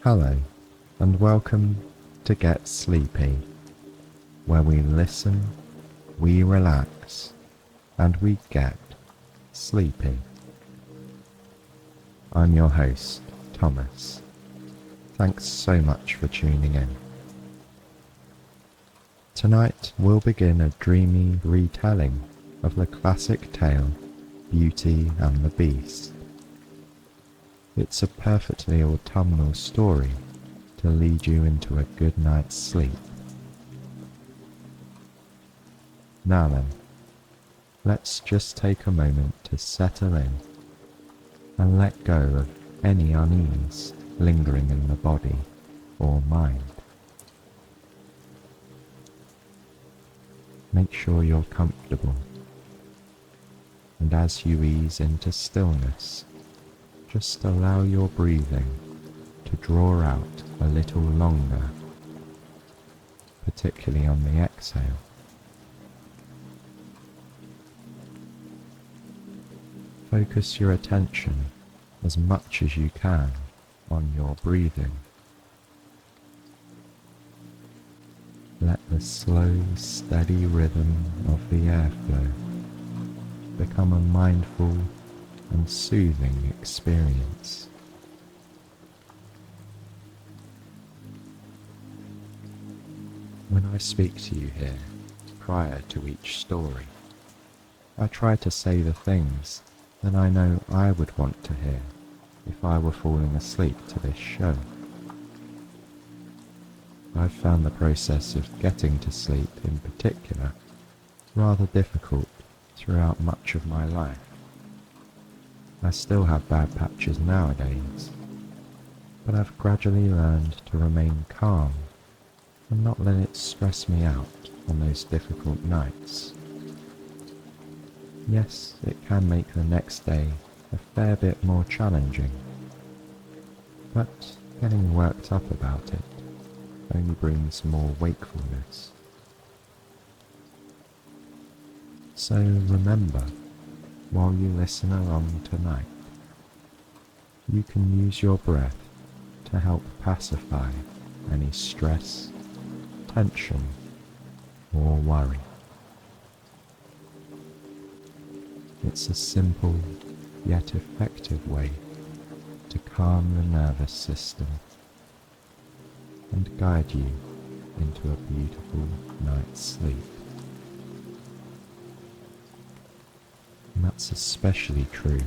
Hello, and welcome to Get Sleepy, where we listen, we relax, and we get sleepy. I'm your host, Thomas. Thanks so much for tuning in. Tonight we'll begin a dreamy retelling of the classic tale Beauty and the Beast. It's a perfectly autumnal story to lead you into a good night's sleep. Now then, let's just take a moment to settle in and let go of any unease lingering in the body or mind. Make sure you're comfortable, and as you ease into stillness, just allow your breathing to draw out a little longer, particularly on the exhale. Focus your attention as much as you can on your breathing. Let the slow, steady rhythm of the airflow become a mindful and soothing experience. When I speak to you here, prior to each story, I try to say the things that I know I would want to hear if I were falling asleep to this show. I've found the process of getting to sleep in particular rather difficult throughout much of my life. I still have bad patches nowadays, but I've gradually learned to remain calm and not let it stress me out on those difficult nights. Yes, it can make the next day a fair bit more challenging, but getting worked up about it only brings more wakefulness. So remember, while you listen along tonight, you can use your breath to help pacify any stress, tension, or worry. It's a simple yet effective way to calm the nervous system and guide you into a beautiful night's sleep. And that's especially true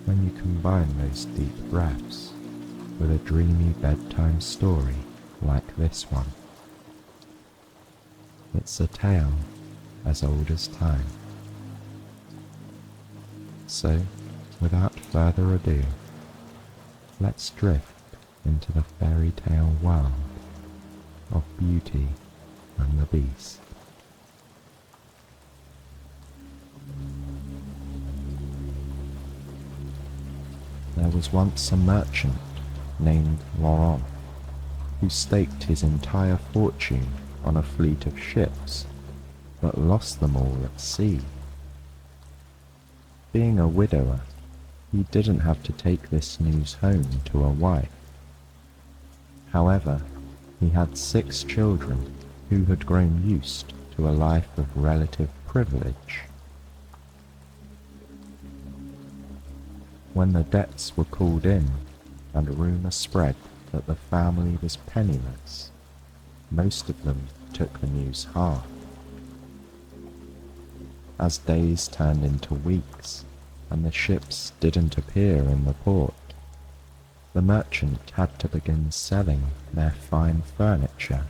when you combine those deep breaths with a dreamy bedtime story like this one. It's a tale as old as time. So, without further ado, let's drift into the fairy tale world of Beauty and the Beast. There was once a merchant named Laurent who staked his entire fortune on a fleet of ships, but lost them all at sea. Being a widower, he didn't have to take this news home to a wife. However, he had 6 children who had grown used to a life of relative privilege. When the debts were called in and a rumour spread that the family was penniless, most of them took the news hard. As days turned into weeks and the ships didn't appear in the port, the merchant had to begin selling their fine furniture,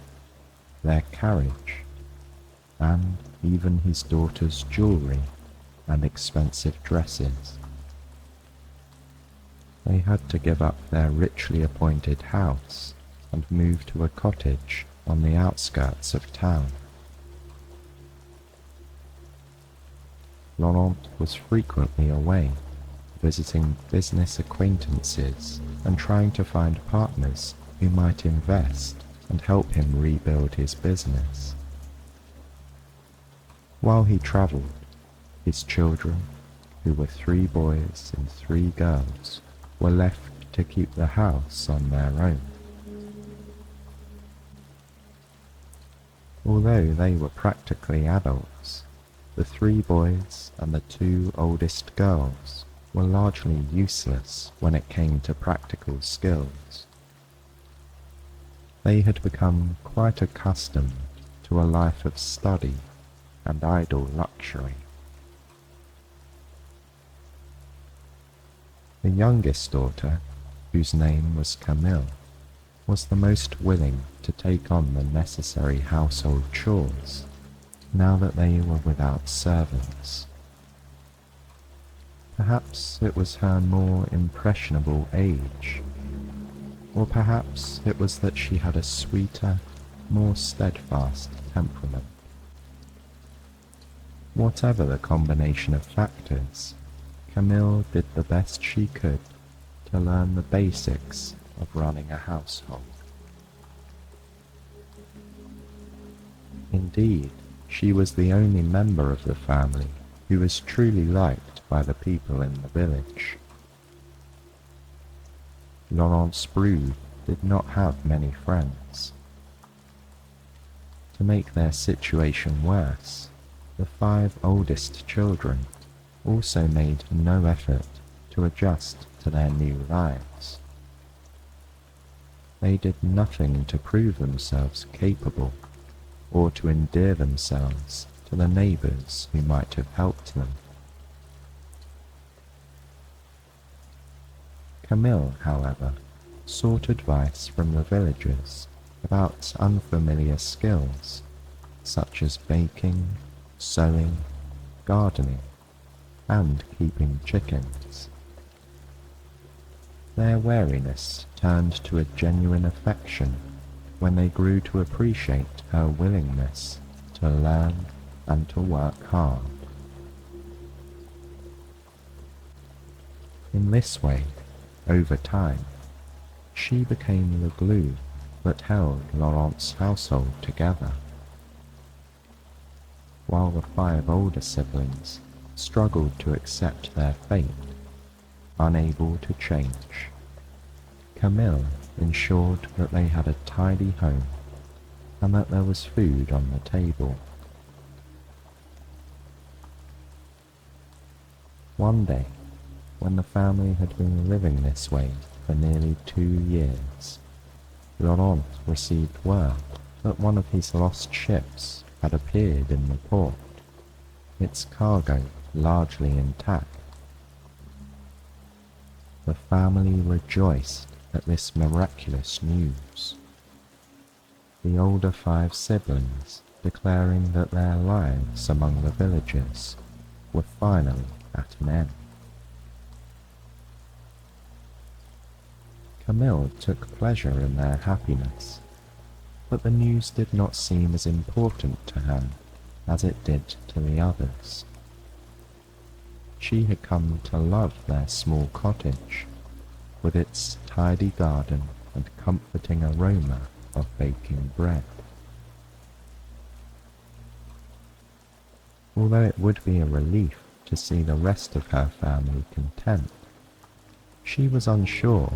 their carriage, and even his daughter's jewellery and expensive dresses. They had to give up their richly appointed house and move to a cottage on the outskirts of town. Laurent was frequently away, visiting business acquaintances and trying to find partners who might invest and help him rebuild his business. While he travelled, his children, who were 3 boys and 3 girls, were left to keep the house on their own. Although they were practically adults, the 3 boys and the 2 oldest girls were largely useless when it came to practical skills. They had become quite accustomed to a life of study and idle luxury. The youngest daughter, whose name was Camille, was the most willing to take on the necessary household chores now that they were without servants. Perhaps it was her more impressionable age, or perhaps it was that she had a sweeter, more steadfast temperament. Whatever the combination of factors, Camille did the best she could to learn the basics of running a household. Indeed, she was the only member of the family who was truly liked by the people in the village. Laurent's brood did not have many friends. To make their situation worse, the 5 oldest children also made no effort to adjust to their new lives. They did nothing to prove themselves capable or to endear themselves to the neighbours who might have helped them. Camille, however, sought advice from the villagers about unfamiliar skills such as baking, sewing, gardening, and keeping chickens. Their wariness turned to a genuine affection when they grew to appreciate her willingness to learn and to work hard. In this way, over time, she became the glue that held Laurent's household together. While the 5 older siblings struggled to accept their fate, unable to change, Camille ensured that they had a tidy home and that there was food on the table. One day, when the family had been living this way for nearly 2 years, Laurent received word that one of his lost ships had appeared in the port, its cargo largely intact. The family rejoiced at this miraculous news, the older 5 siblings declaring that their lives among the villagers were finally at an end. Camille took pleasure in their happiness, but the news did not seem as important to her as it did to the others. She had come to love their small cottage, with its tidy garden and comforting aroma of baking bread. Although it would be a relief to see the rest of her family content, she was unsure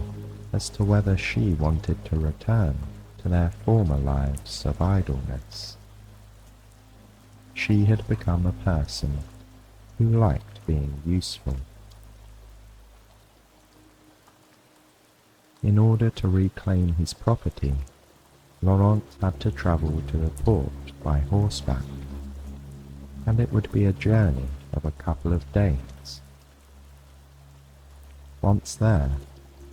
as to whether she wanted to return to their former lives of idleness. She had become a person who liked being useful. In order to reclaim his property, Laurent had to travel to the port by horseback, and it would be a journey of a couple of days. Once there,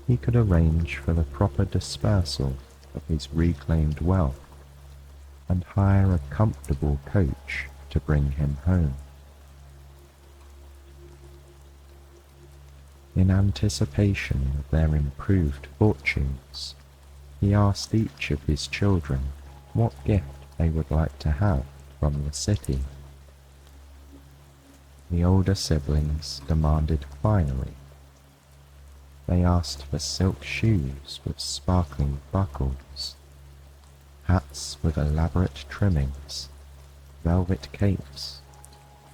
he could arrange for the proper dispersal of his reclaimed wealth and hire a comfortable coach to bring him home. In anticipation of their improved fortunes, he asked each of his children what gift they would like to have from the city. The older siblings demanded finery. They asked for silk shoes with sparkling buckles, hats with elaborate trimmings, velvet capes,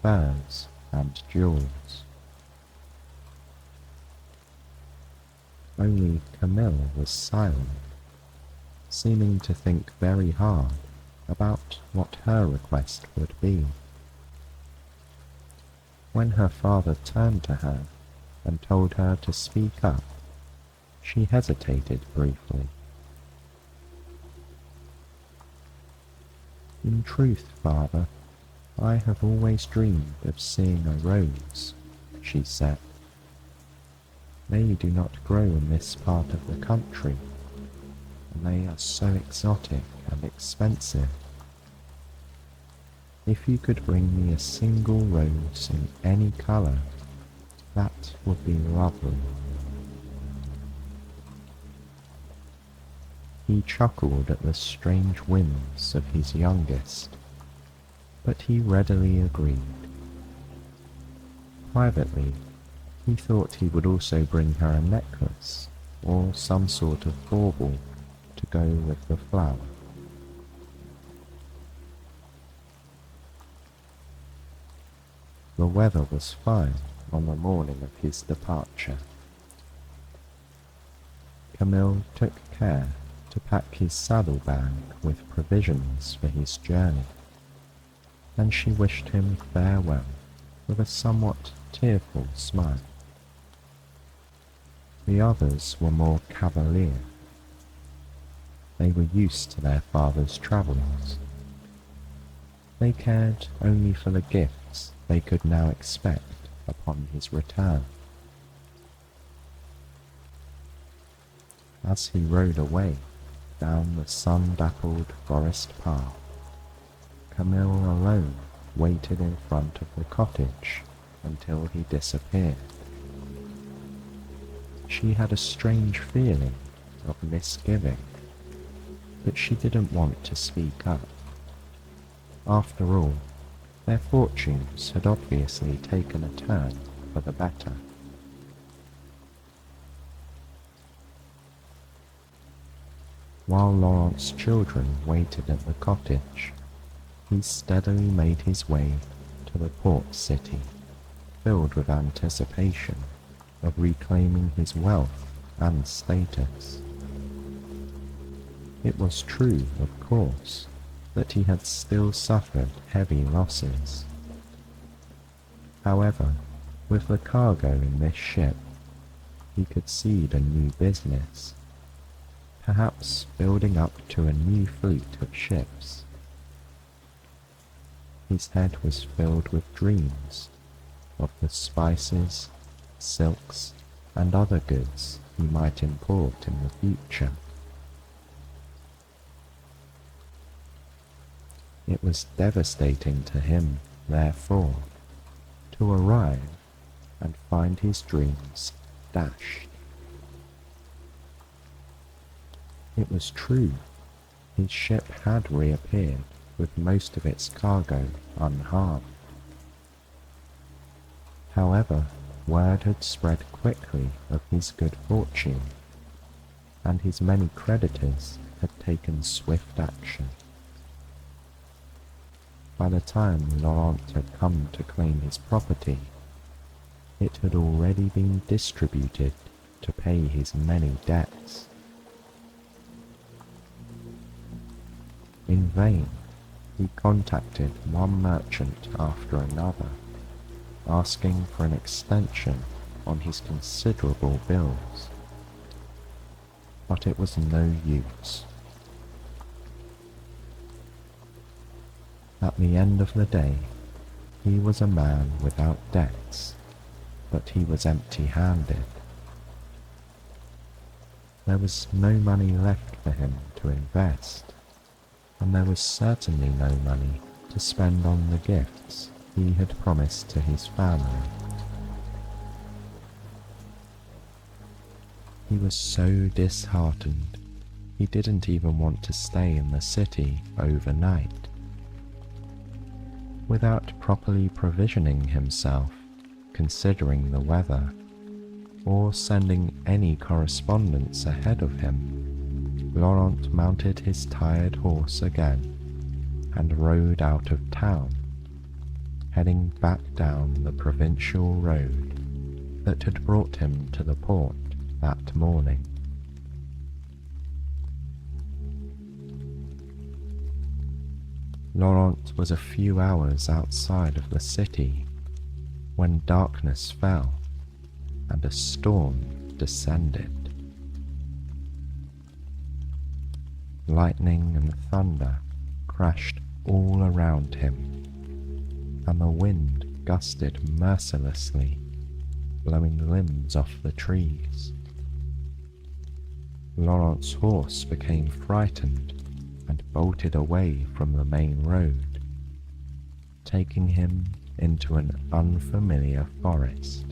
furs, and jewels. Only Camille was silent, seeming to think very hard about what her request would be. When her father turned to her and told her to speak up, she hesitated briefly. "In truth, father, I have always dreamed of seeing a rose," she said. "They do not grow in this part of the country, and they are so exotic and expensive. If you could bring me a single rose in any color, that would be lovely." He chuckled at the strange whims of his youngest, but he readily agreed. Privately, he thought he would also bring her a necklace or some sort of bauble to go with the flower. The weather was fine on the morning of his departure. Camille took care to pack his saddlebag with provisions for his journey, and she wished him farewell with a somewhat tearful smile. The others were more cavalier. They were used to their father's travels. They cared only for the gifts they could now expect upon his return. As he rode away down the sun-dappled forest path, Camille alone waited in front of the cottage until he disappeared. She had a strange feeling of misgiving, but she didn't want to speak up. After all, their fortunes had obviously taken a turn for the better. While Laurent's children waited at the cottage, he steadily made his way to the port city, filled with anticipation of reclaiming his wealth and status. It was true, of course, that he had still suffered heavy losses. However, with the cargo in this ship, he could seed a new business, perhaps building up to a new fleet of ships. His head was filled with dreams of the spices, silks, and other goods he might import in the future. It was devastating to him, therefore, to arrive and find his dreams dashed. It was true, his ship had reappeared with most of its cargo unharmed. However, word had spread quickly of his good fortune, and his many creditors had taken swift action. By the time Laurent had come to claim his property, it had already been distributed to pay his many debts. In vain, he contacted one merchant after another, asking for an extension on his considerable bills. But it was no use. At the end of the day, he was a man without debts, but he was empty-handed. There was no money left for him to invest, and there was certainly no money to spend on the gifts he had promised to his family. He was so disheartened, he didn't even want to stay in the city overnight. Without properly provisioning himself, considering the weather, or sending any correspondence ahead of him, Laurent mounted his tired horse again and rode out of town, heading back down the provincial road that had brought him to the port that morning. Laurent was a few hours outside of the city when darkness fell and a storm descended. Lightning and thunder crashed all around him, and the wind gusted mercilessly, blowing limbs off the trees. Laurent's horse became frightened and bolted away from the main road, taking him into an unfamiliar forest.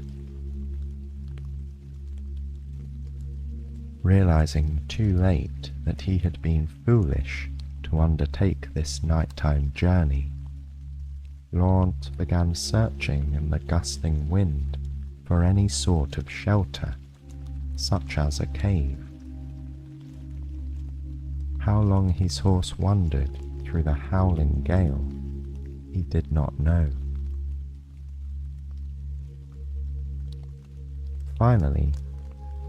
Realizing too late that he had been foolish to undertake this nighttime journey, Laurent began searching in the gusting wind for any sort of shelter, such as a cave. How long his horse wandered through the howling gale, he did not know. Finally,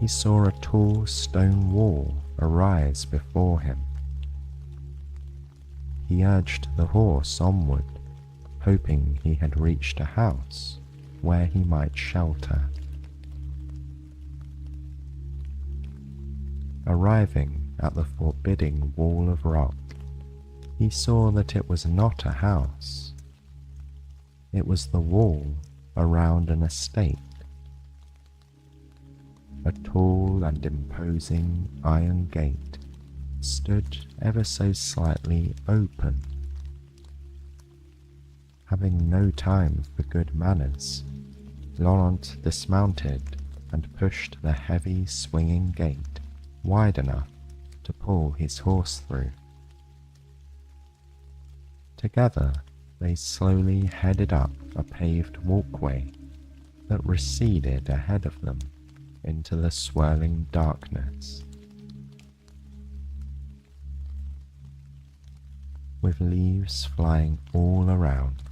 he saw a tall stone wall arise before him. He urged the horse onward, hoping he had reached a house where he might shelter. Arriving at the forbidding wall of rock, he saw that it was not a house. It was the wall around an estate. A tall and imposing iron gate stood ever so slightly open. Having no time for good manners, Laurent dismounted and pushed the heavy swinging gate wide enough to pull his horse through. Together, they slowly headed up a paved walkway that receded ahead of them into the swirling darkness. With leaves flying all around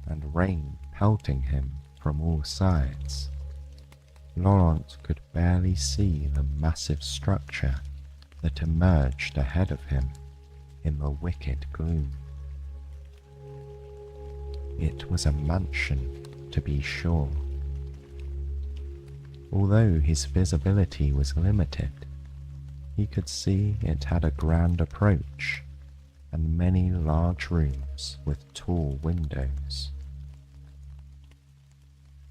and rain pelting him from all sides, Laurent could barely see the massive structure that emerged ahead of him in the wicked gloom. It was a mansion, to be sure. Although his visibility was limited, he could see it had a grand approach and many large rooms with tall windows.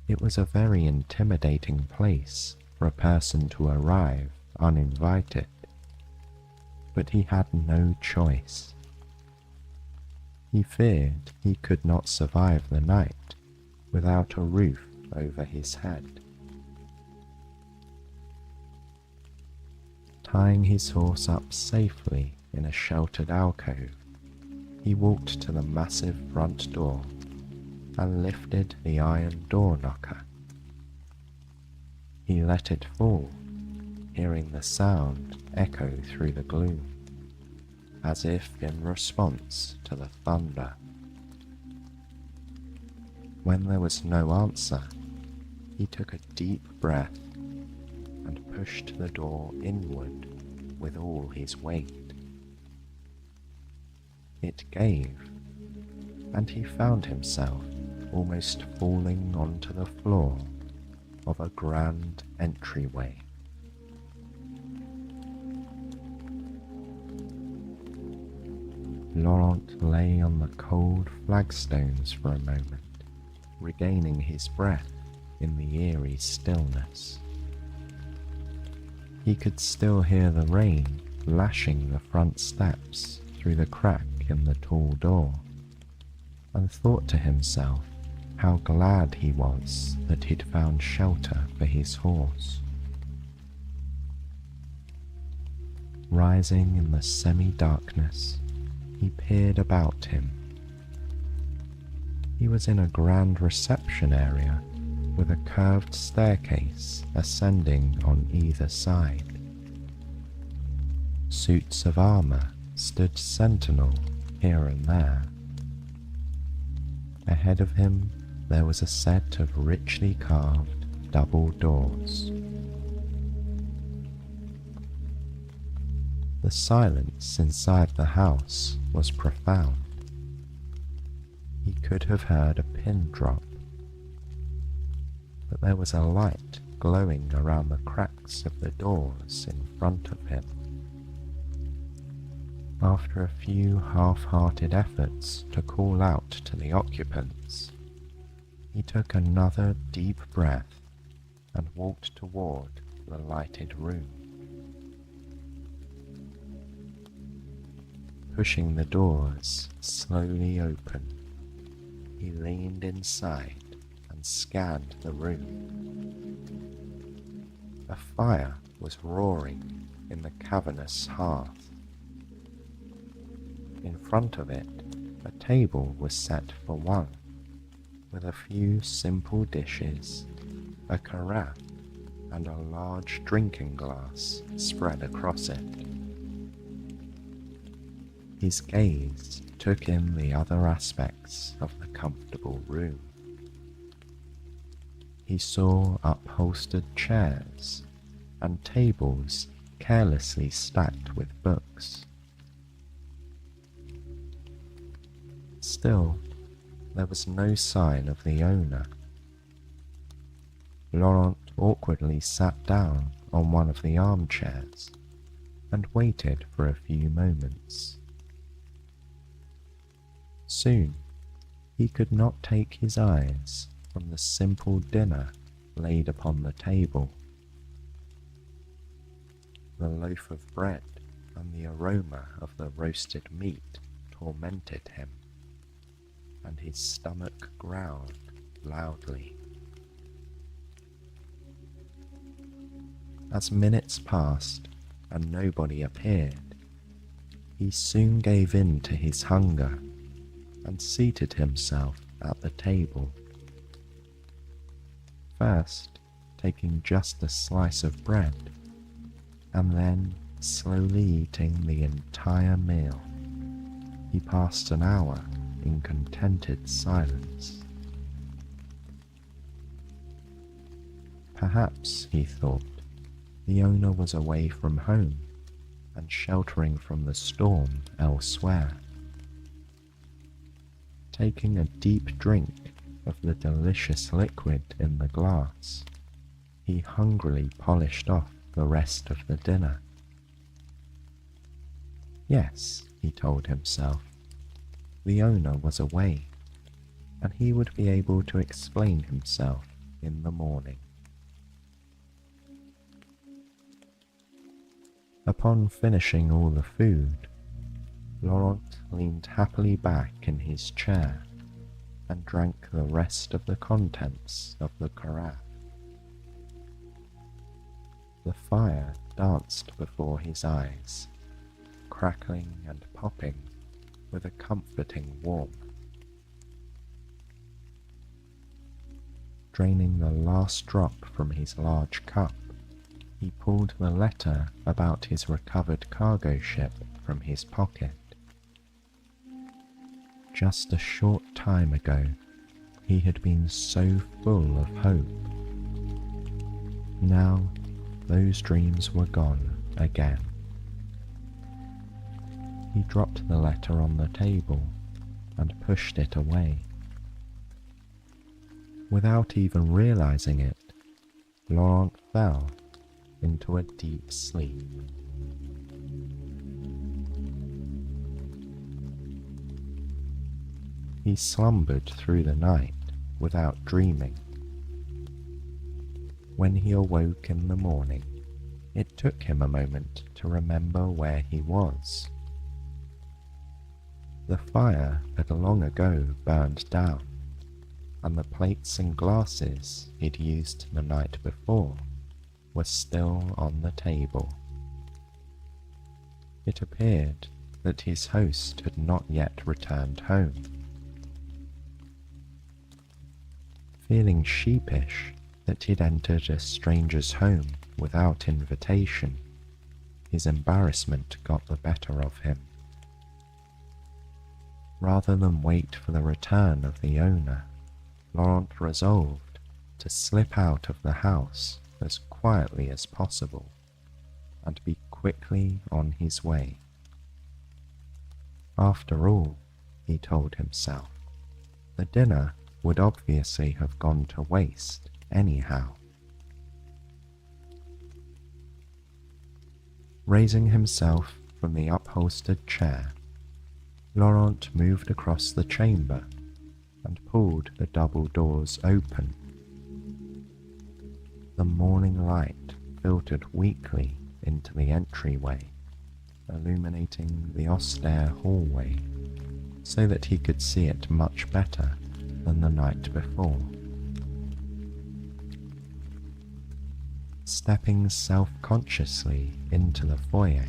It was a very intimidating place for a person to arrive uninvited, but he had no choice. He feared he could not survive the night without a roof over his head. Tying his horse up safely in a sheltered alcove, he walked to the massive front door and lifted the iron door knocker. He let it fall, hearing the sound echo through the gloom, as if in response to the thunder. When there was no answer, he took a deep breath and pushed the door inward with all his weight. It gave, and he found himself almost falling onto the floor of a grand entryway. Laurent lay on the cold flagstones for a moment, regaining his breath in the eerie stillness. He could still hear the rain lashing the front steps through the crack in the tall door, and thought to himself how glad he was that he'd found shelter for his horse. Rising in the semi-darkness, he peered about him. He was in a grand reception area with a curved staircase ascending on either side. Suits of armor stood sentinel here and there. Ahead of him there was a set of richly carved double doors. The silence inside the house was profound. He could have heard a pin drop, but there was a light glowing around the cracks of the doors in front of him. After a few half-hearted efforts to call out to the occupants, he took another deep breath and walked toward the lighted room. Pushing the doors slowly open, he leaned inside and scanned the room. A fire was roaring in the cavernous hearth. In front of it, a table was set for one, with a few simple dishes, a carafe, and a large drinking glass spread across it. His gaze took in the other aspects of the comfortable room. He saw upholstered chairs and tables carelessly stacked with books. Still, there was no sign of the owner. Laurent awkwardly sat down on one of the armchairs and waited for a few moments. Soon, he could not take his eyes from the simple dinner laid upon the table. The loaf of bread and the aroma of the roasted meat tormented him, and his stomach growled loudly. As minutes passed and nobody appeared, he soon gave in to his hunger and seated himself at the table. First, taking just a slice of bread, and then slowly eating the entire meal, he passed an hour in contented silence. Perhaps, he thought, the owner was away from home and sheltering from the storm elsewhere. Taking a deep drink of the delicious liquid in the glass, he hungrily polished off the rest of the dinner. Yes, he told himself, the owner was away, and he would be able to explain himself in the morning. Upon finishing all the food, Laurent leaned happily back in his chair and drank the rest of the contents of the carafe. The fire danced before his eyes, crackling and popping with a comforting warmth. Draining the last drop from his large cup, he pulled the letter about his recovered cargo ship from his pocket. Just a short time ago, he had been so full of hope. Now, those dreams were gone again. He dropped the letter on the table and pushed it away. Without even realizing it, Laurent fell into a deep sleep. He slumbered through the night without dreaming. When he awoke in the morning, it took him a moment to remember where he was. The fire had long ago burned down, and the plates and glasses he'd used the night before were still on the table. It appeared that his host had not yet returned home. Feeling sheepish that he'd entered a stranger's home without invitation, his embarrassment got the better of him. Rather than wait for the return of the owner, Laurent resolved to slip out of the house as quietly as possible and be quick quickly on his way. After all, he told himself, the dinner would obviously have gone to waste anyhow. Raising himself from the upholstered chair, Laurent moved across the chamber and pulled the double doors open. The morning light filtered weakly into the entryway, illuminating the austere hallway so that he could see it much better than the night before. Stepping self-consciously into the foyer,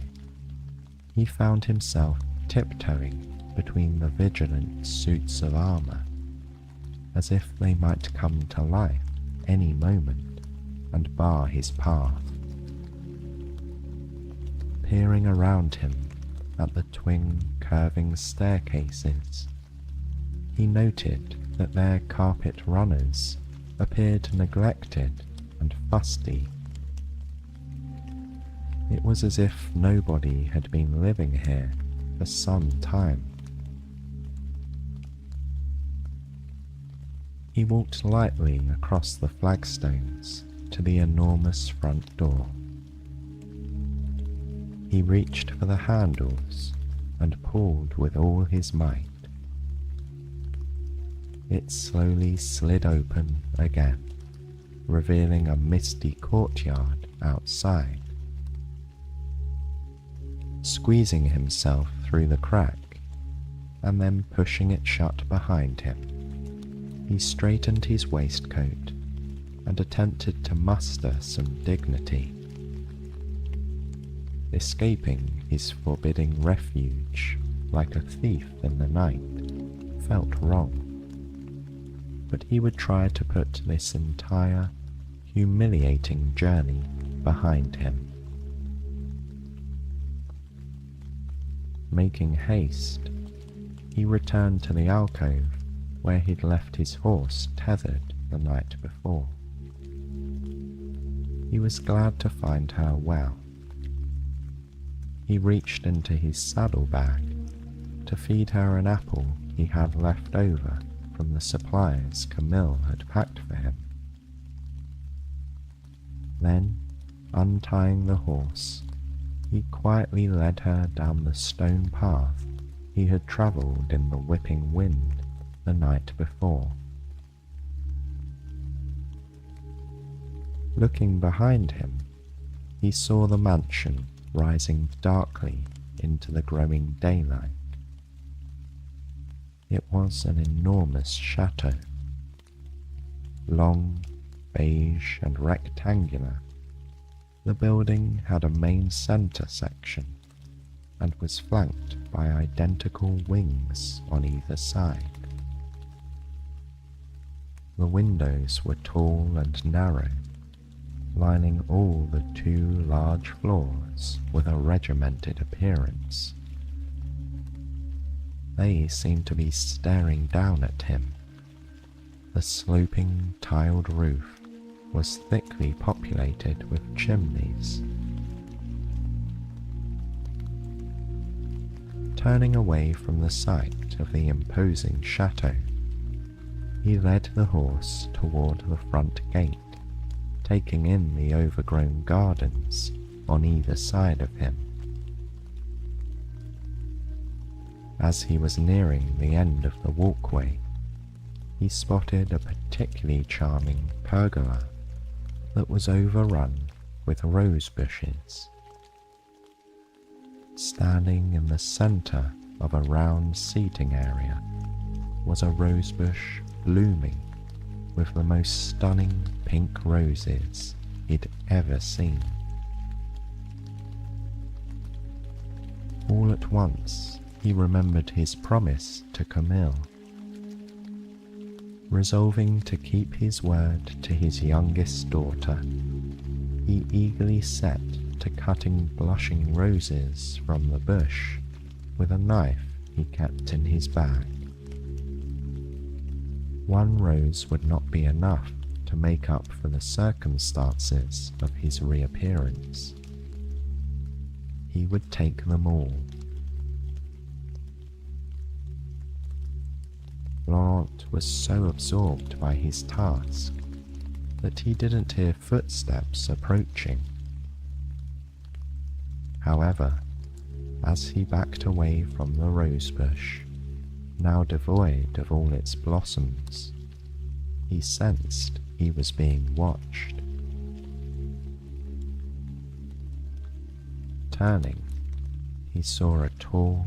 he found himself tiptoeing between the vigilant suits of armor, as if they might come to life any moment and bar his path. Peering around him at the twin curving staircases, he noted that their carpet runners appeared neglected and fusty. It was as if nobody had been living here for some time. He walked lightly across the flagstones to the enormous front door. He reached for the handles and pulled with all his might. It slowly slid open again, revealing a misty courtyard outside. Squeezing himself through the crack and then pushing it shut behind him, he straightened his waistcoat and attempted to muster some dignity. Escaping his forbidding refuge like a thief in the night felt wrong, but he would try to put this entire, humiliating journey behind him. Making haste, he returned to the alcove where he'd left his horse tethered the night before. He was glad to find her well. He reached into his saddlebag to feed her an apple he had left over from the supplies Camille had packed for him. Then, untying the horse, he quietly led her down the stone path he had travelled in the whipping wind the night before. Looking behind him, he saw the mansion rising darkly into the growing daylight. It was an enormous chateau, long, beige and rectangular. The building had a main centre section and was flanked by identical wings on either side. The windows were tall and narrow, lining all the 2 large floors with a regimented appearance. They seemed to be staring down at him. The sloping tiled roof was thickly populated with chimneys. Turning away from the sight of the imposing chateau, he led the horse toward the front gate, taking in the overgrown gardens on either side of him. As he was nearing the end of the walkway, he spotted a particularly charming pergola that was overrun with rose bushes. Standing in the center of a round seating area was a rosebush blooming with the most stunning pink roses he'd ever seen. All at once, he remembered his promise to Camille. Resolving to keep his word to his youngest daughter, he eagerly set to cutting blushing roses from the bush with a knife he kept in his bag. One rose would not be enough to make up for the circumstances of his reappearance. he would take them all. Laurent was so absorbed by his task that he didn't hear footsteps approaching. However, as he backed away from the rosebush, now devoid of all its blossoms, he sensed he was being watched. Turning, he saw a tall,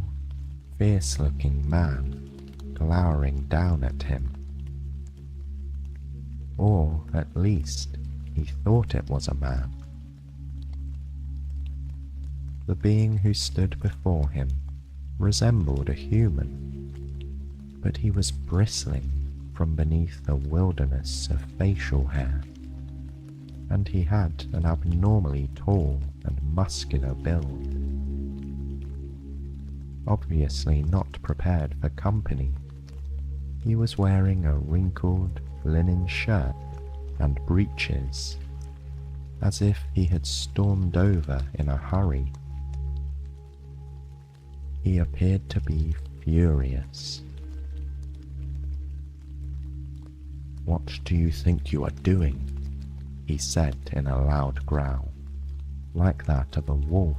fierce-looking man glowering down at him. Or, at least, he thought it was a man. The being who stood before him resembled a human, but he was bristling from beneath a wilderness of facial hair, and he had an abnormally tall and muscular build. Obviously not prepared for company, he was wearing a wrinkled linen shirt and breeches, as if he had stormed over in a hurry. He appeared to be furious. "What do you think you are doing?" he said in a loud growl, like that of a wolf.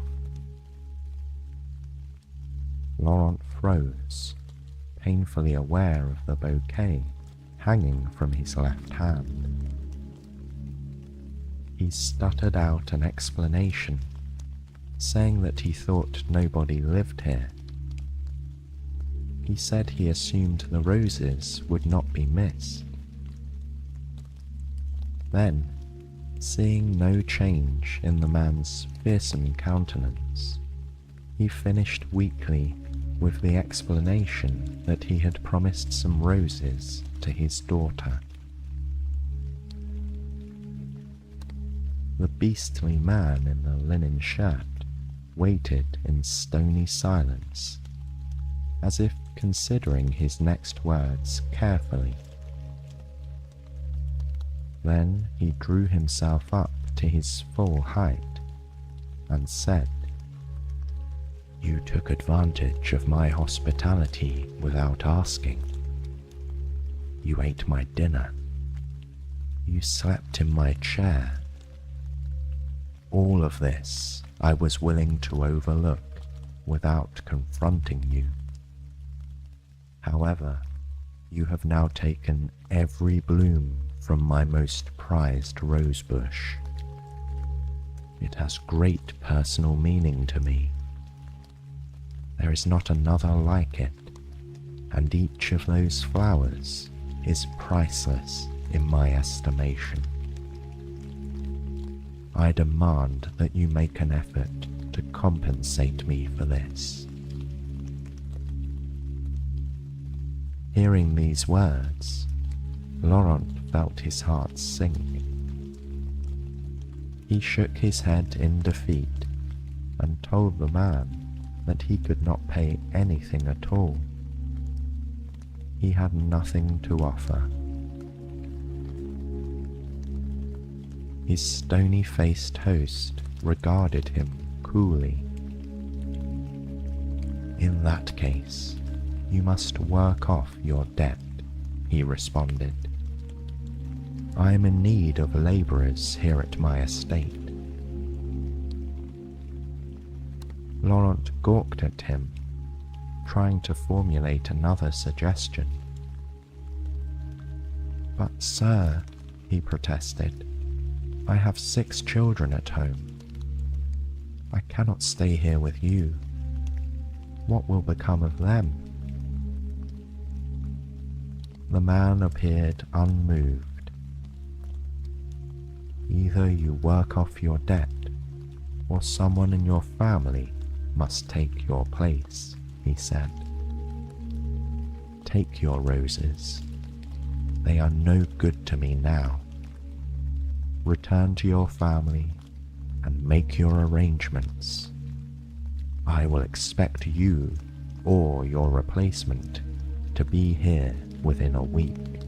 Laurent froze, painfully aware of the bouquet hanging from his left hand. He stuttered out an explanation, saying that he thought nobody lived here. He said he assumed the roses would not be missed. Then, seeing no change in the man's fearsome countenance, he finished weakly with the explanation that he had promised some roses to his daughter. The beastly man in the linen shirt waited in stony silence, as if considering his next words carefully. Then he drew himself up to his full height and said, "You took advantage of my hospitality without asking. You ate my dinner. You slept in my chair. All of this I was willing to overlook without confronting you. However, you have now taken every bloom from my most prized rosebush. It has great personal meaning to me. There is not another like it, and each of those flowers is priceless in my estimation. I demand that you make an effort to compensate me for this." Hearing these words, Laurent felt his heart sink. He shook his head in defeat and told the man that he could not pay anything at all. He had nothing to offer. His stony-faced host regarded him coolly. "In that case, you must work off your debt," he responded. "I am in need of labourers here at my estate." Laurent gawked at him, trying to formulate another suggestion. "But sir," he protested, "I have 6 children at home. I cannot stay here with you. What will become of them?" The man appeared unmoved. "Either you work off your debt, or someone in your family must take your place," he said. "Take your roses. They are no good to me now. Return to your family and make your arrangements. I will expect you or your replacement to be here within a week.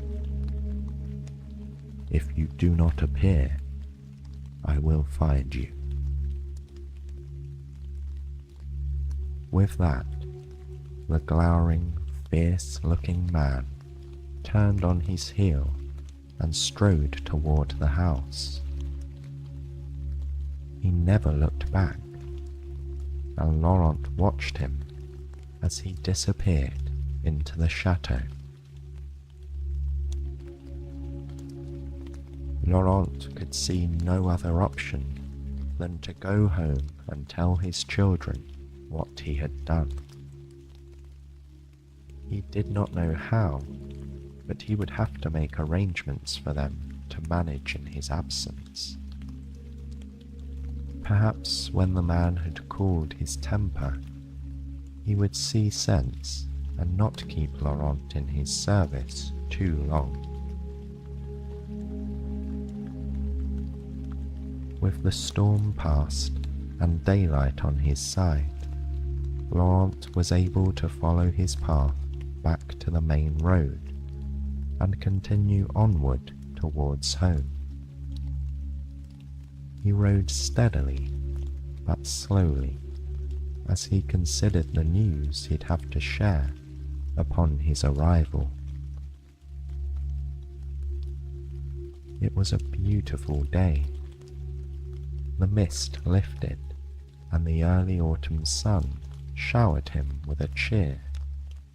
If you do not appear, I will find you." With that, the glowering, fierce-looking man turned on his heel and strode toward the house. He never looked back, and Laurent watched him as he disappeared into the chateau. Laurent could see no other option than to go home and tell his children what he had done. He did not know how, but he would have to make arrangements for them to manage in his absence. Perhaps when the man had cooled his temper, he would see sense and not keep Laurent in his service too long. With the storm past and daylight on his side, Laurent was able to follow his path back to the main road and continue onward towards home. He rode steadily but slowly as he considered the news he'd have to share upon his arrival. It was a beautiful day. The mist lifted, and the early autumn sun showered him with a cheer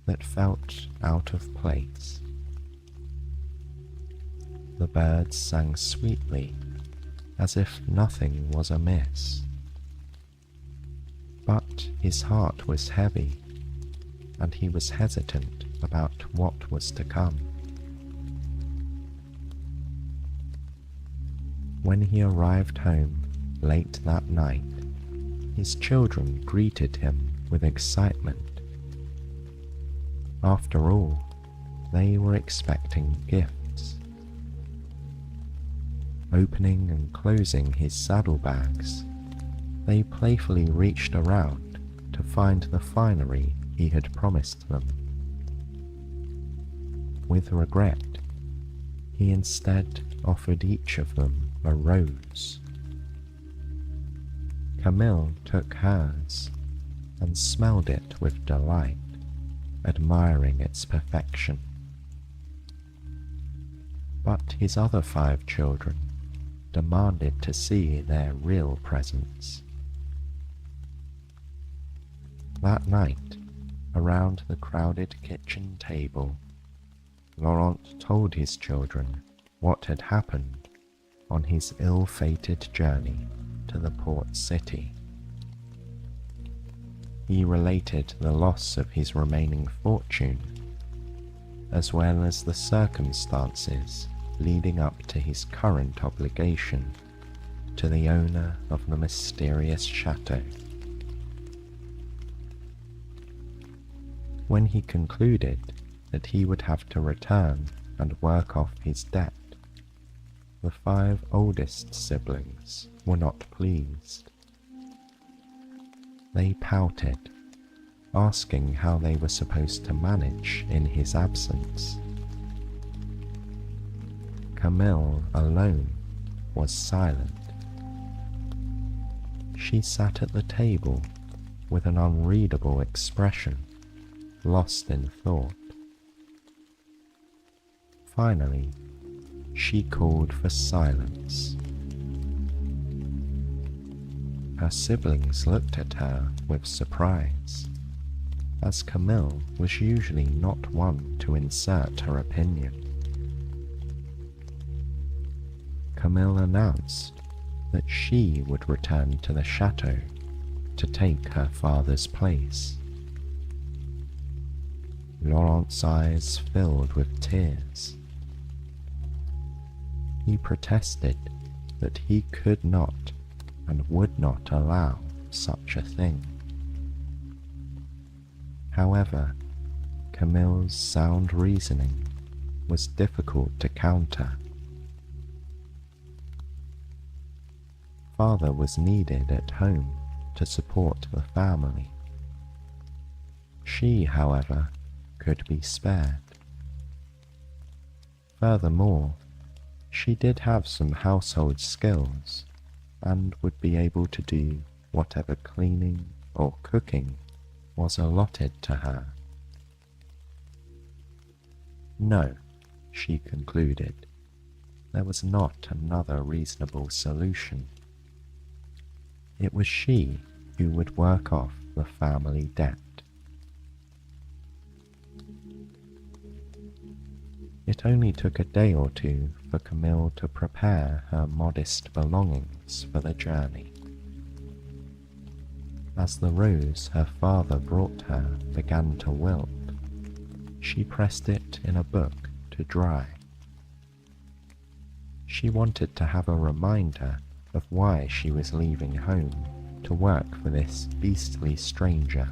that felt out of place. The birds sang sweetly, as if nothing was amiss. But his heart was heavy, and he was hesitant about what was to come. When he arrived home late that night, his children greeted him with excitement. After all, they were expecting gifts. Opening and closing his saddlebags, they playfully reached around to find the finery he had promised them. With regret, he instead offered each of them a rose. Camille took hers and smelled it with delight, admiring its perfection. But his other 5 children demanded to see their real presents. That night, around the crowded kitchen table, Laurent told his children what had happened on his ill-fated journey to the port city. He related the loss of his remaining fortune, as well as the circumstances leading up to his current obligation to the owner of the mysterious chateau. When he concluded that he would have to return and work off his debt, the 5 oldest siblings were not pleased. They pouted, asking how they were supposed to manage in his absence. Camille alone was silent. She sat at the table with an unreadable expression, lost in thought. Finally, she called for silence. Her siblings looked at her with surprise, as Camille was usually not one to insert her opinion. Camille announced that she would return to the chateau to take her father's place. Laurent's eyes filled with tears. He protested that he could not and would not allow such a thing. However, Camille's sound reasoning was difficult to counter. Father was needed at home to support the family. She, however, could be spared. Furthermore, she did have some household skills and would be able to do whatever cleaning or cooking was allotted to her. No, she concluded, there was not another reasonable solution. It was she who would work off the family debt. It only took a day or two for Camille to prepare her modest belongings for the journey. As the rose her father brought her began to wilt, she pressed it in a book to dry. She wanted to have a reminder of why she was leaving home to work for this beastly stranger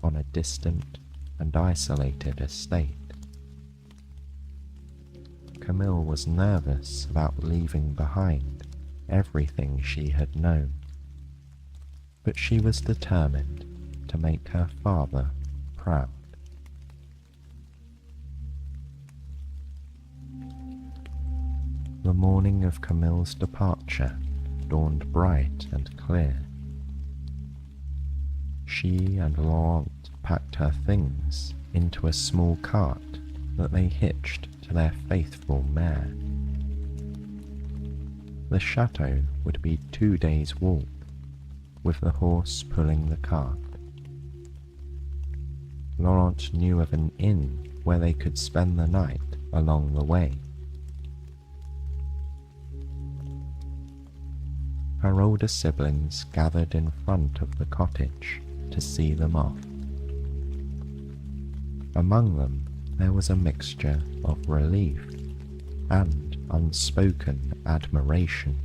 on a distant and isolated estate. Camille was nervous about leaving behind everything she had known, but she was determined to make her father proud. The morning of Camille's departure dawned bright and clear. She and Laurent packed her things into a small cart that they hitched to their faithful mare. The chateau would be 2 days' walk, with the horse pulling the cart. Laurent knew of an inn where they could spend the night along the way. Her older siblings gathered in front of the cottage to see them off. Among them there was a mixture of relief and unspoken admiration.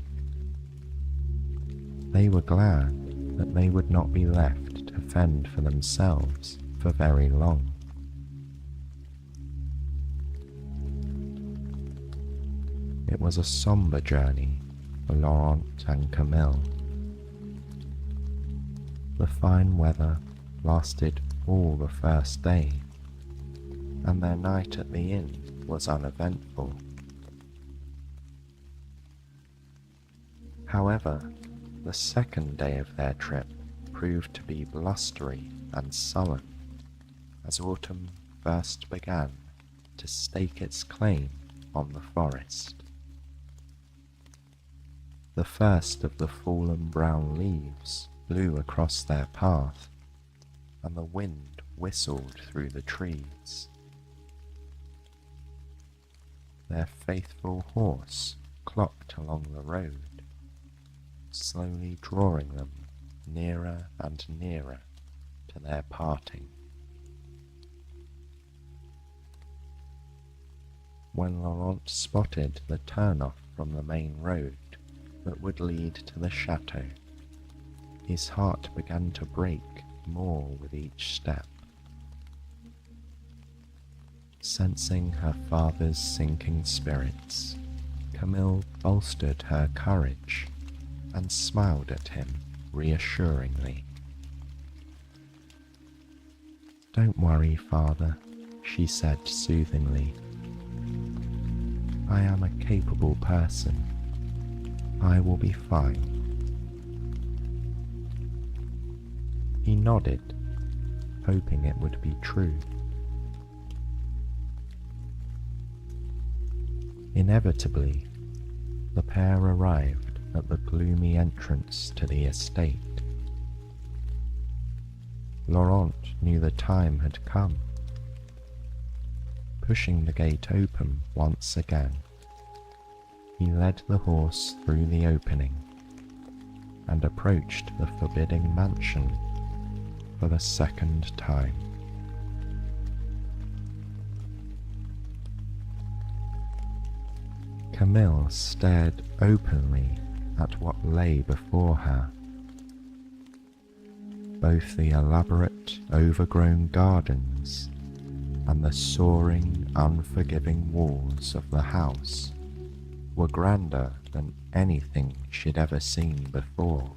They were glad that they would not be left to fend for themselves for very long. It was a somber journey for Laurent and Camille. The fine weather lasted all the first day, and their night at the inn was uneventful. However, the second day of their trip proved to be blustery and sullen as autumn first began to stake its claim on the forest. The first of the fallen brown leaves blew across their path, and the wind whistled through the trees. Their faithful horse clopped along the road, slowly drawing them nearer and nearer to their parting. When Laurent spotted the turn-off from the main road that would lead to the chateau, his heart began to break more with each step. Sensing her father's sinking spirits, Camille bolstered her courage and smiled at him reassuringly. "Don't worry, father," she said soothingly. "I am a capable person. I will be fine." He nodded, hoping it would be true. Inevitably, the pair arrived at the gloomy entrance to the estate. Laurent knew the time had come. Pushing the gate open once again, he led the horse through the opening and approached the forbidding mansion for the second time. Camille stared openly at what lay before her. Both the elaborate, overgrown gardens and the soaring, unforgiving walls of the house were grander than anything she'd ever seen before.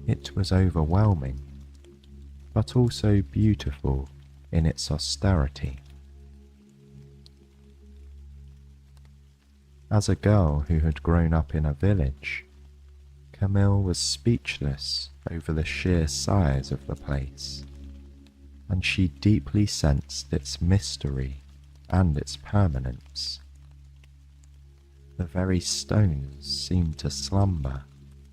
It was overwhelming, but also beautiful in its austerity. As a girl who had grown up in a village, Camille was speechless over the sheer size of the place, and she deeply sensed its mystery and its permanence. The very stones seemed to slumber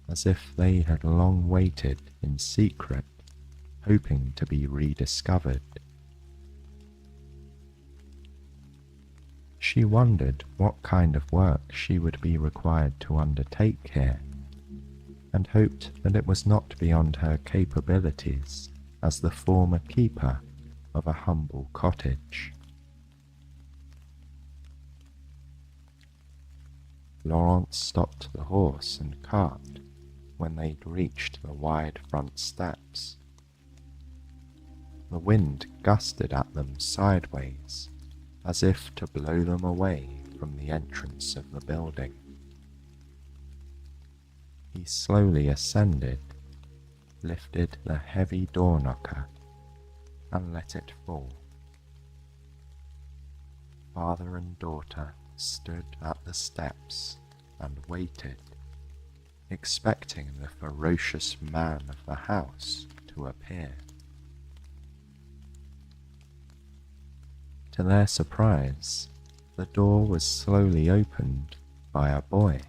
as if they had long waited in secret, hoping to be rediscovered. She wondered what kind of work she would be required to undertake here, and hoped that it was not beyond her capabilities as the former keeper of a humble cottage. Laurent stopped the horse and cart when they'd reached the wide front steps. The wind gusted at them sideways, as if to blow them away from the entrance of the building. He slowly ascended, lifted the heavy door knocker, and let it fall. Father and daughter stood at the steps and waited, expecting the ferocious man of the house to appear. To their surprise, the door was slowly opened by a boy.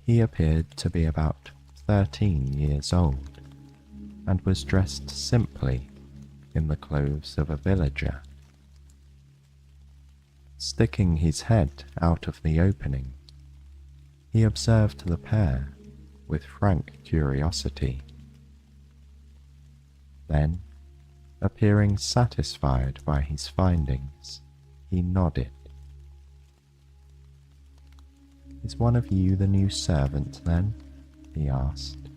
He appeared to be about 13 years old, and was dressed simply in the clothes of a villager. Sticking his head out of the opening, he observed the pair with frank curiosity. Then, appearing satisfied by his findings, he nodded. "Is one of you the new servant, then?" he asked.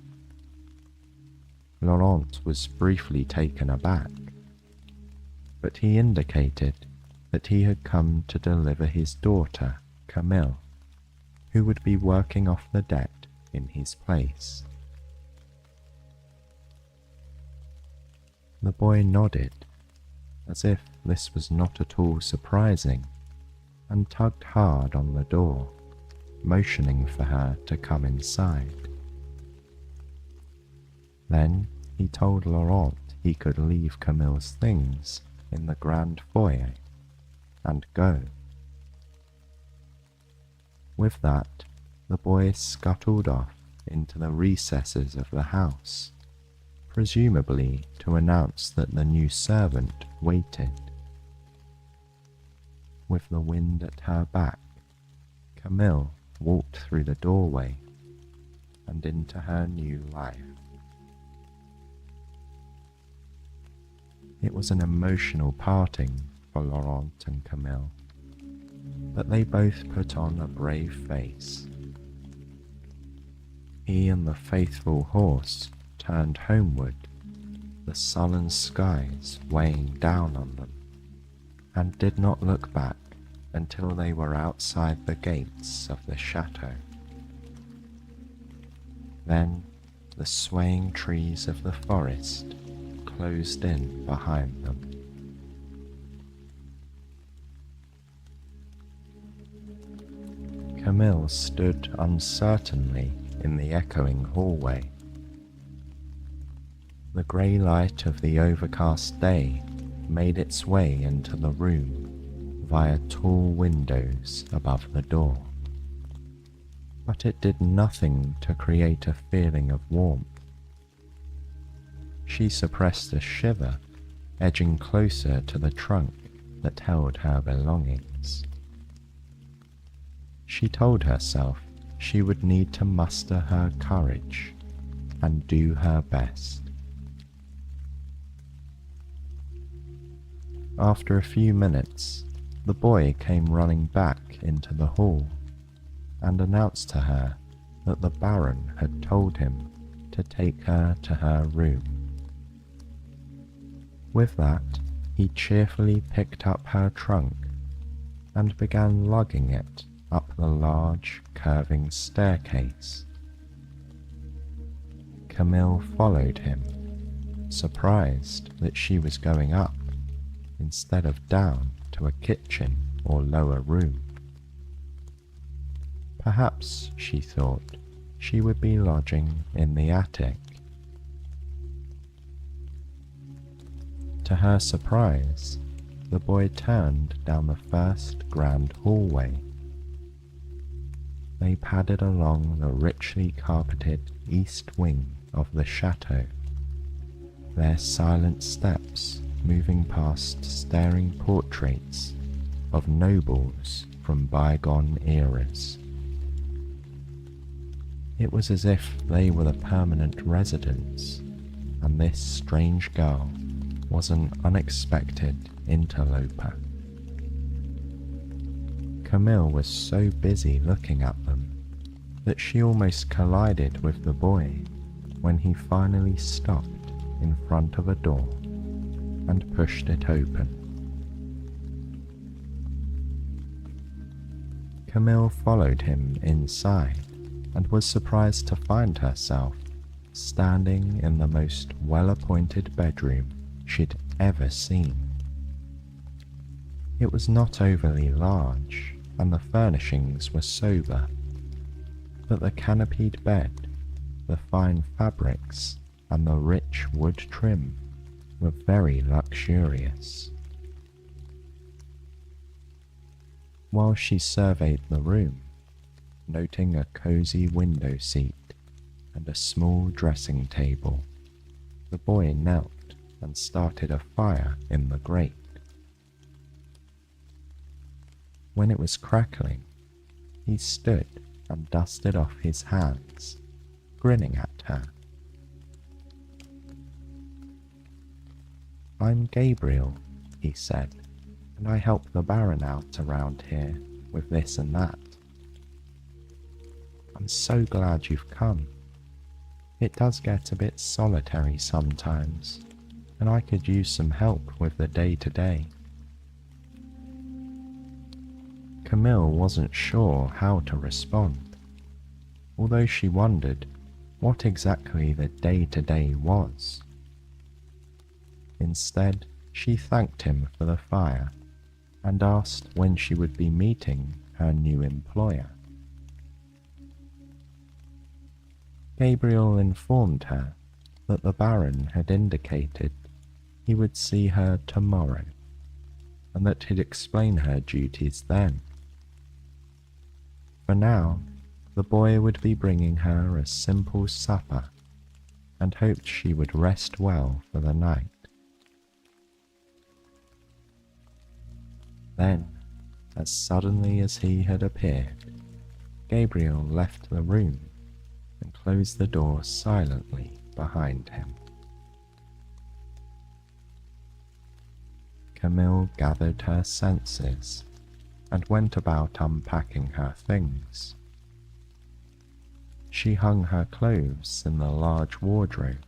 Laurent was briefly taken aback, but he indicated that he had come to deliver his daughter, Camille, who would be working off the debt in his place. The boy nodded, as if this was not at all surprising, and tugged hard on the door, motioning for her to come inside. Then he told Laurent he could leave Camille's things in the grand foyer and go. With that, the boy scuttled off into the recesses of the house, presumably to announce that the new servant waited. With the wind at her back, Camille walked through the doorway and into her new life. It was an emotional parting for Laurent and Camille, but they both put on a brave face. He and the faithful horse turned homeward, the sullen skies weighing down on them, and did not look back until they were outside the gates of the chateau. Then the swaying trees of the forest closed in behind them. Camille stood uncertainly in the echoing hallway. The grey light of the overcast day made its way into the room via tall windows above the door, but it did nothing to create a feeling of warmth. She suppressed a shiver, edging closer to the trunk that held her belongings. She told herself she would need to muster her courage and do her best. After a few minutes, the boy came running back into the hall and announced to her that the Baron had told him to take her to her room. With that, he cheerfully picked up her trunk and began lugging it up the large, curving staircase. Camille followed him, surprised that she was going up instead of down to a kitchen or lower room. Perhaps, she thought, she would be lodging in the attic. To her surprise, the boy turned down the first grand hallway. They padded along the richly carpeted east wing of the chateau, their silent steps moving past staring portraits of nobles from bygone eras. It was as if they were the permanent residents, and this strange girl was an unexpected interloper. Camille was so busy looking at them that she almost collided with the boy when he finally stopped in front of a door and pushed it open. Camille followed him inside and was surprised to find herself standing in the most well-appointed bedroom she'd ever seen. It was not overly large, and the furnishings were sober, but the canopied bed, the fine fabrics, and the rich wood trim were very luxurious. While she surveyed the room, noting a cozy window seat and a small dressing table, the boy knelt and started a fire in the grate. When it was crackling, he stood and dusted off his hands, grinning at her. "I'm Gabriel," he said, "and I help the Baron out around here with this and that. I'm so glad you've come. It does get a bit solitary sometimes, and I could use some help with the day-to-day." Camille wasn't sure how to respond, although she wondered what exactly the day-to-day was. Instead, she thanked him for the fire and asked when she would be meeting her new employer. Gabriel informed her that the Baron had indicated he would see her tomorrow, and that he'd explain her duties then. For now, the boy would be bringing her a simple supper, and hoped she would rest well for the night. Then, as suddenly as he had appeared, Gabriel left the room and closed the door silently behind him. Camille gathered her senses and went about unpacking her things. She hung her clothes in the large wardrobe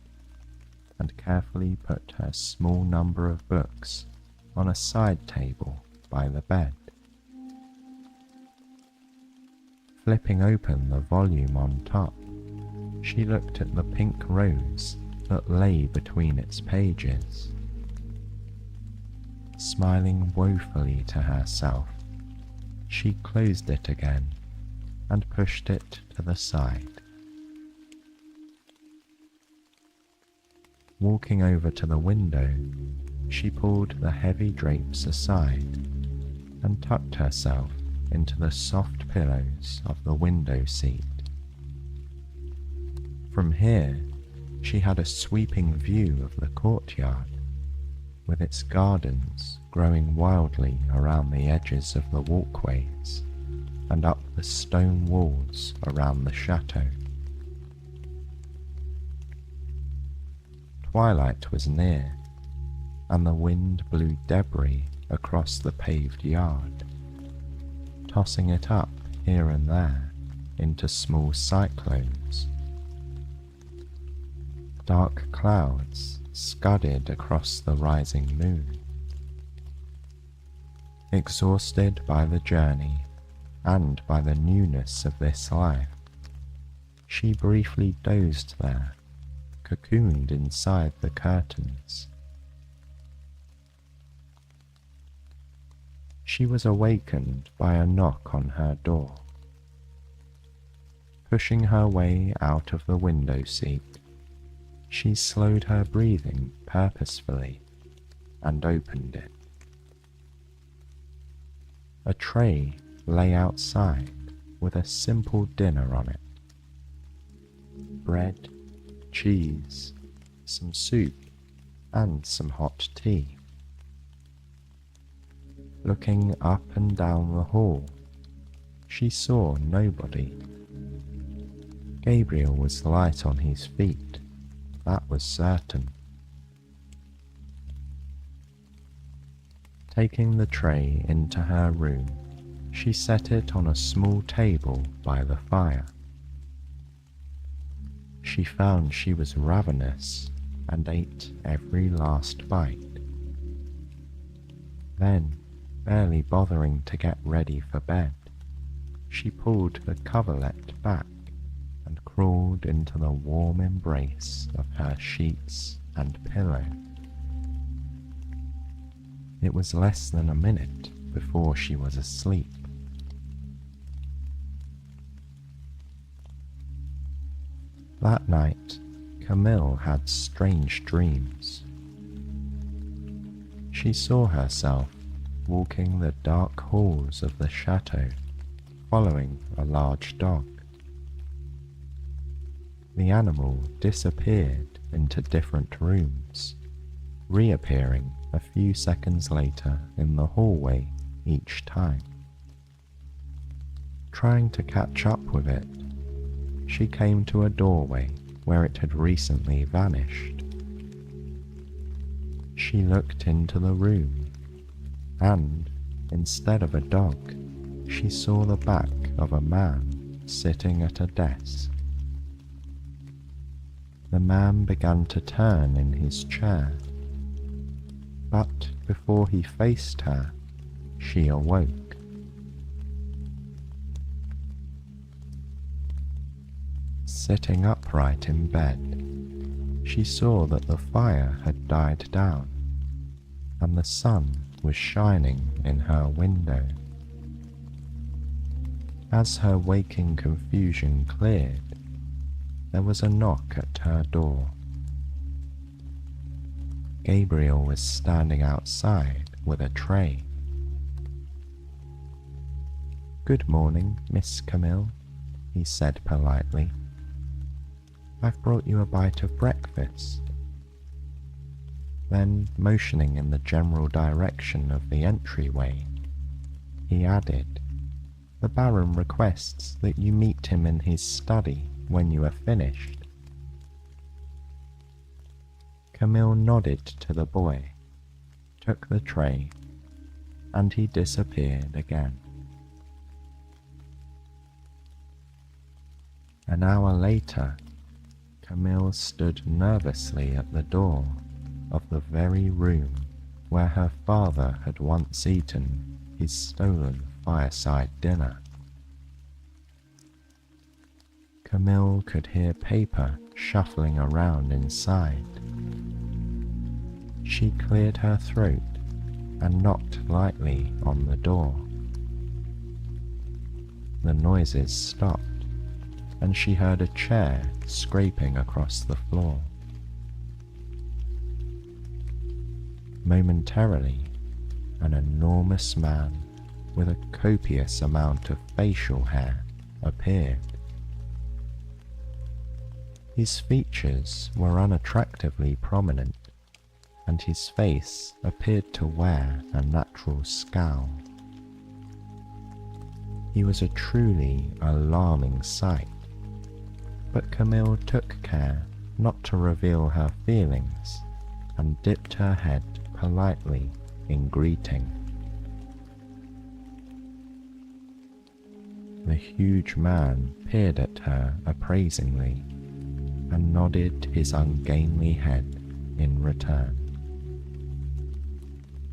and carefully put her small number of books on a side table by the bed. Flipping open the volume on top, she looked at the pink rose that lay between its pages. Smiling woefully to herself, she closed it again and pushed it to the side. Walking over to the window, she pulled the heavy drapes aside and tucked herself into the soft pillows of the window seat. From here, she had a sweeping view of the courtyard, with its gardens growing wildly around the edges of the walkways and up the stone walls around the chateau. Twilight was near, and the wind blew debris across the paved yard, tossing it up here and there into small cyclones. Dark clouds scudded across the rising moon. Exhausted by the journey and by the newness of this life, she briefly dozed there, cocooned inside the curtains. She was awakened by a knock on her door. Pushing her way out of the window seat, she slowed her breathing purposefully and opened it. A tray lay outside with a simple dinner on it. Bread, cheese, some soup, and some hot tea. Looking up and down the hall, she saw nobody. Gabriel was light on his feet, that was certain. Taking the tray into her room, she set it on a small table by the fire. She found she was ravenous and ate every last bite. Then, barely bothering to get ready for bed, she pulled the coverlet back and crawled into the warm embrace of her sheets and pillow. It was less than a minute before she was asleep. That night, Camille had strange dreams. She saw herself walking the dark halls of the chateau, following a large dog. The animal disappeared into different rooms, reappearing a few seconds later in the hallway each time. Trying to catch up with it, she came to a doorway where it had recently vanished. She looked into the room, and instead of a dog, she saw the back of a man sitting at a desk. The man began to turn in his chair, but before he faced her, she awoke. Sitting upright in bed, she saw that the fire had died down, and the sun was shining in her window. As her waking confusion cleared, there was a knock at her door. Gabriel was standing outside with a tray. "Good morning, Miss Camille," he said politely. "I've brought you a bite of breakfast." Then, motioning in the general direction of the entryway, he added, "The Baron requests that you meet him in his study when you are finished." Camille nodded to the boy, took the tray, and he disappeared again. An hour later, Camille stood nervously at the door of the very room where her father had once eaten his stolen fireside dinner. Camille could hear paper shuffling around inside. She cleared her throat and knocked lightly on the door. The noises stopped, and she heard a chair scraping across the floor. Momentarily, an enormous man with a copious amount of facial hair appeared. His features were unattractively prominent, and his face appeared to wear a natural scowl. He was a truly alarming sight, but Camille took care not to reveal her feelings and dipped her head politely in greeting. The huge man peered at her appraisingly and nodded his ungainly head in return.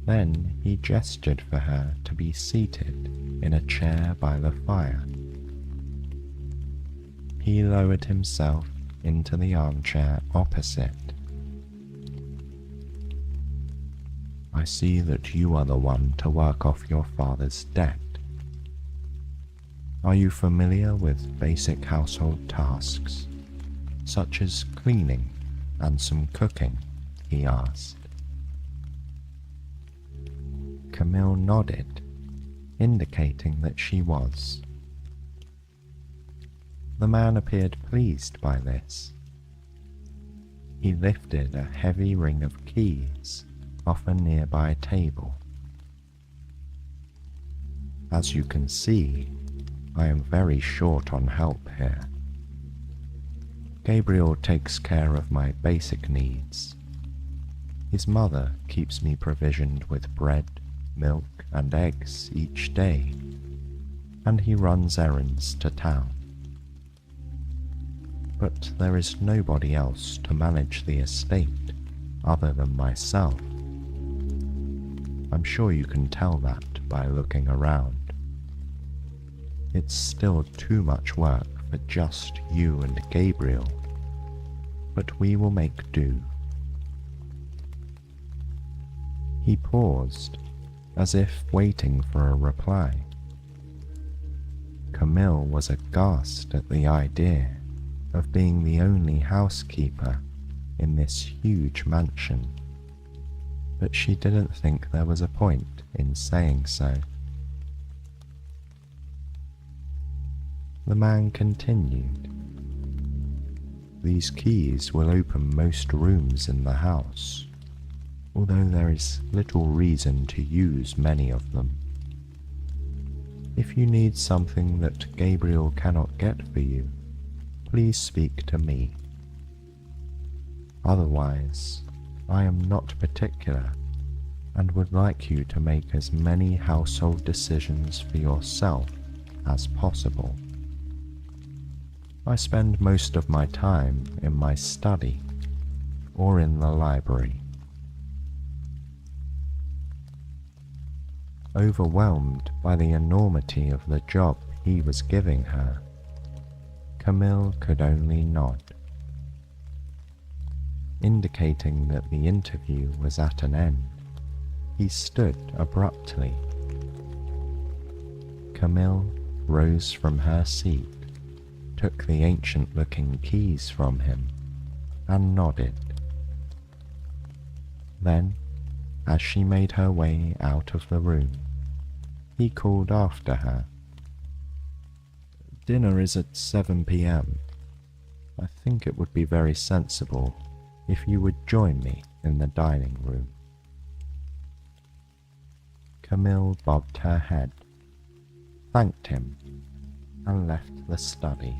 Then he gestured for her to be seated in a chair by the fire. He lowered himself into the armchair opposite. "I see that you are the one to work off your father's debt." Are you familiar with basic household tasks, such as cleaning and some cooking? He asked. Camille nodded, indicating that she was. The man appeared pleased by this. He lifted a heavy ring of keys off a nearby table. As you can see, I am very short on help here. Gabriel takes care of my basic needs. His mother keeps me provisioned with bread, milk, and eggs each day, and he runs errands to town. But there is nobody else to manage the estate other than myself. I'm sure you can tell that by looking around. It's still too much work for just you and Gabriel, but we will make do. He paused, as if waiting for a reply. Camille was aghast at the idea of being the only housekeeper in this huge mansion, but she didn't think there was a point in saying so. The man continued. These keys will open most rooms in the house, although there is little reason to use many of them. If you need something that Gabriel cannot get for you, please speak to me. Otherwise, I am not particular and would like you to make as many household decisions for yourself as possible. I spend most of my time in my study or in the library. Overwhelmed by the enormity of the job he was giving her, Camille could only nod, indicating that the interview was at an end. He stood abruptly. Camille rose from her seat, took the ancient-looking keys from him, and nodded. Then, as she made her way out of the room, he called after her. Dinner is at 7 p.m. I think it would be very sensible if you would join me in the dining room. Camille bobbed her head, thanked him, and left the study.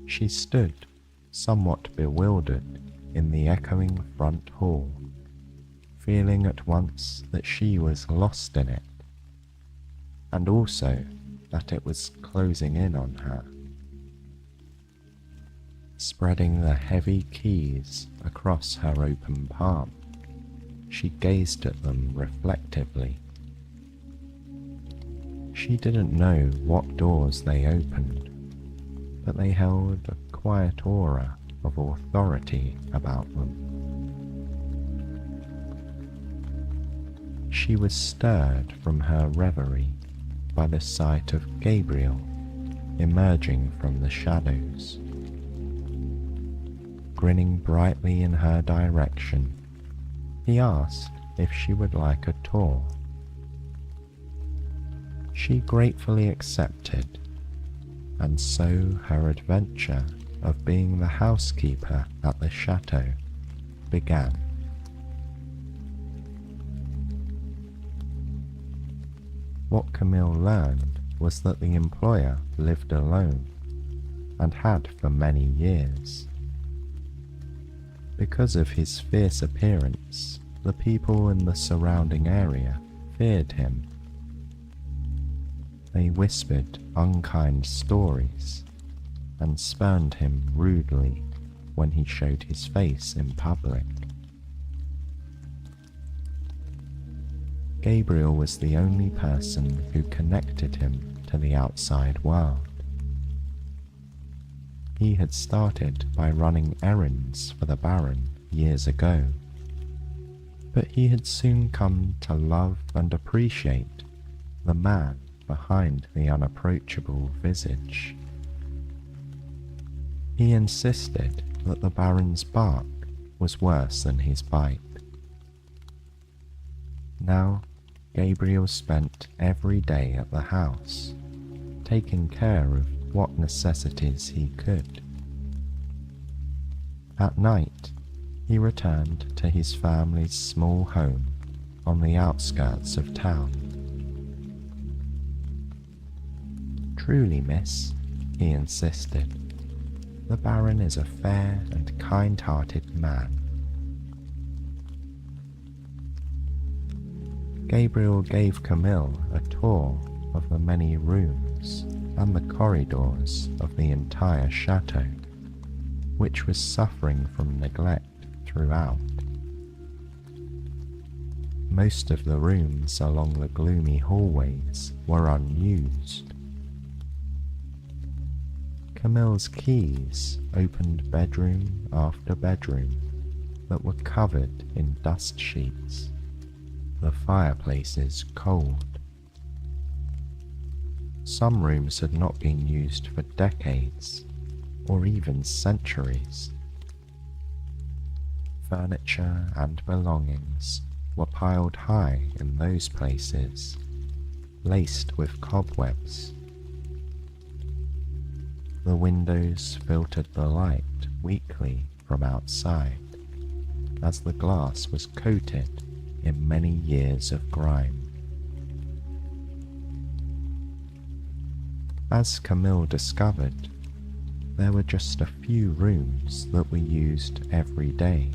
She stood, somewhat bewildered, in the echoing front hall, feeling at once that she was lost in it, and also that it was closing in on her. Spreading the heavy keys across her open palm, she gazed at them reflectively. She didn't know what doors they opened, but they held a quiet aura of authority about them. She was stirred from her reverie by the sight of Gabriel emerging from the shadows. Grinning brightly in her direction, he asked if she would like a tour. She gratefully accepted, and so her adventure of being the housekeeper at the chateau began. What Camille learned was that the employer lived alone, and had for many years. Because of his fierce appearance, the people in the surrounding area feared him. They whispered unkind stories and spurned him rudely when he showed his face in public. Gabriel was the only person who connected him to the outside world. He had started by running errands for the Baron years ago, but he had soon come to love and appreciate the man behind the unapproachable visage. He insisted that the Baron's bark was worse than his bite. Now, Gabriel spent every day at the house, taking care of what necessities he could. At night, he returned to his family's small home on the outskirts of town. "Truly, miss," he insisted, "the Baron is a fair and kind-hearted man." Gabriel gave Camille a tour of the many rooms and the corridors of the entire chateau, which was suffering from neglect throughout. Most of the rooms along the gloomy hallways were unused. Camille's keys opened bedroom after bedroom that were covered in dust sheets, the fireplaces cold. Some rooms had not been used for decades or even centuries. Furniture and belongings were piled high in those places, laced with cobwebs. The windows filtered the light weakly from outside, as the glass was coated in many years of grime. As Camille discovered, there were just a few rooms that were used every day,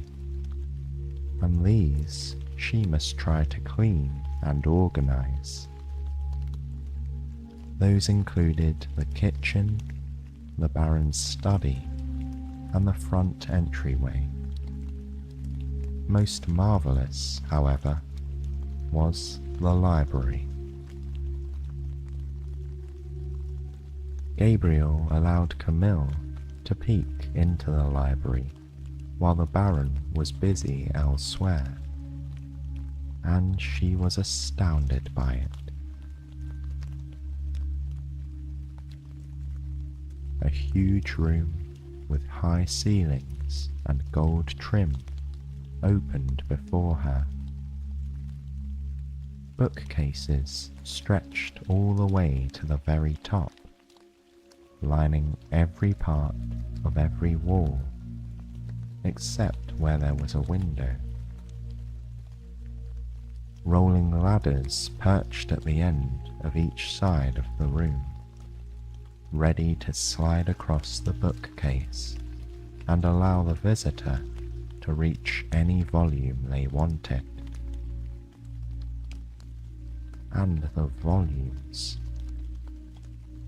and these she must try to clean and organize. Those included the kitchen, the Baron's study, and the front entryway. Most marvelous, however, was the library. Gabriel allowed Camille to peek into the library while the Baron was busy elsewhere, and she was astounded by it. A huge room with high ceilings and gold trim opened before her. Bookcases stretched all the way to the very top, lining every part of every wall, except where there was a window. Rolling ladders perched at the end of each side of the room, ready to slide across the bookcase and allow the visitor to reach any volume they wanted. And the volumes.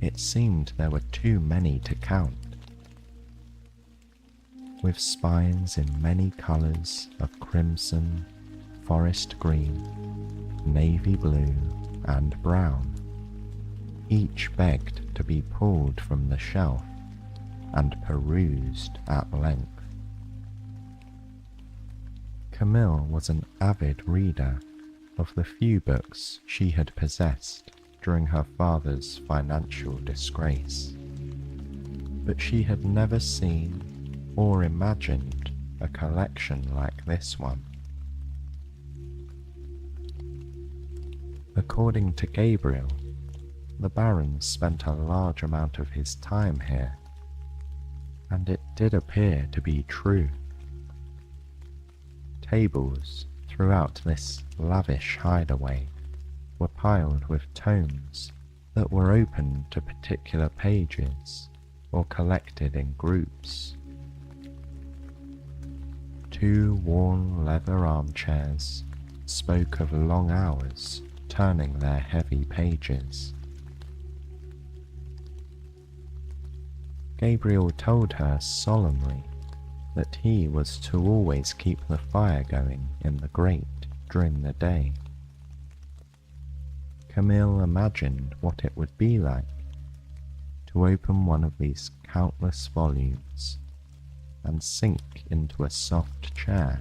It seemed there were too many to count. With spines in many colours of crimson, forest green, navy blue, and brown, each begged to be pulled from the shelf and perused at length. Camille was an avid reader of the few books she had possessed during her father's financial disgrace, but she had never seen or imagined a collection like this one. According to Gabriel, the Baron spent a large amount of his time here, and it did appear to be true. Tables throughout this lavish hideaway were piled with tomes that were open to particular pages or collected in groups. 2 worn leather armchairs spoke of long hours turning their heavy pages. Gabriel told her solemnly that he was to always keep the fire going in the grate during the day. Camille imagined what it would be like to open one of these countless volumes and sink into a soft chair,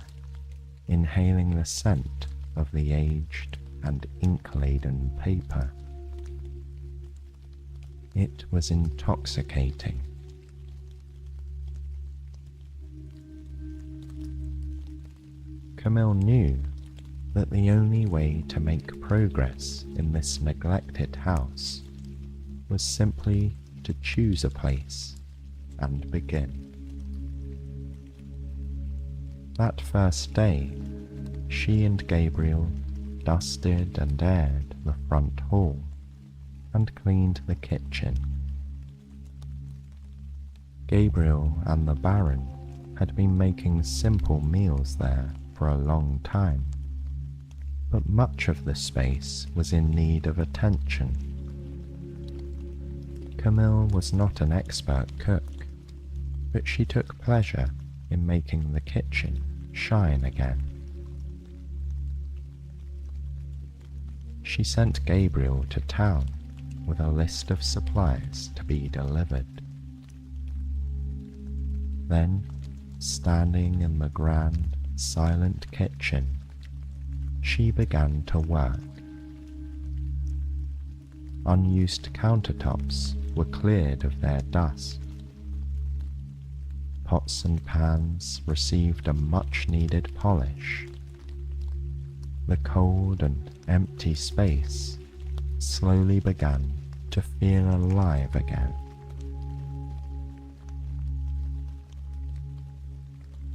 inhaling the scent of the aged and ink-laden paper It was intoxicating. Camille knew that the only way to make progress in this neglected house was simply to choose a place and begin. That first day, she and Gabriel dusted and aired the front hall and cleaned the kitchen. Gabriel and the Baron had been making simple meals there for a long time, but much of the space was in need of attention. Camille was not an expert cook, but she took pleasure in making the kitchen shine again. She sent Gabriel to town with a list of supplies to be delivered. Then, standing in the grand, silent kitchen, she began to work. Unused countertops were cleared of their dust. Pots and pans received a much-needed polish. The cold and empty space slowly began to feel alive again.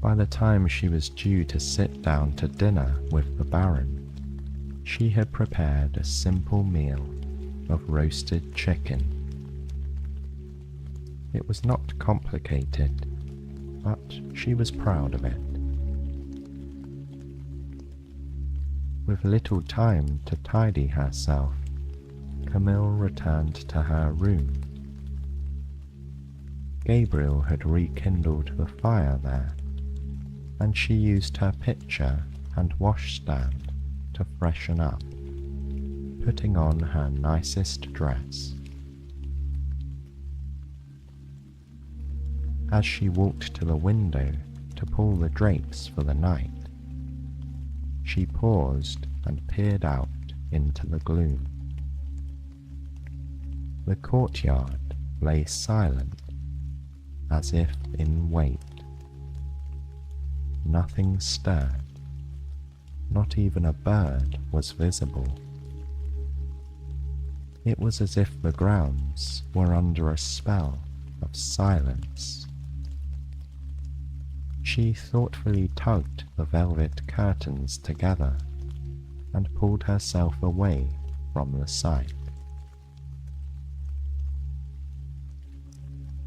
By the time she was due to sit down to dinner with the Baron, she had prepared a simple meal of roasted chicken. It was not complicated, but she was proud of it. With little time to tidy herself, Camille returned to her room. Gabriel had rekindled the fire there, and she used her pitcher and washstand to freshen up, putting on her nicest dress. As she walked to the window to pull the drapes for the night, she paused and peered out into the gloom. The courtyard lay silent, as if in wait. Nothing stirred. Not even a bird was visible. It was as if the grounds were under a spell of silence. She thoughtfully tugged the velvet curtains together and pulled herself away from the sight.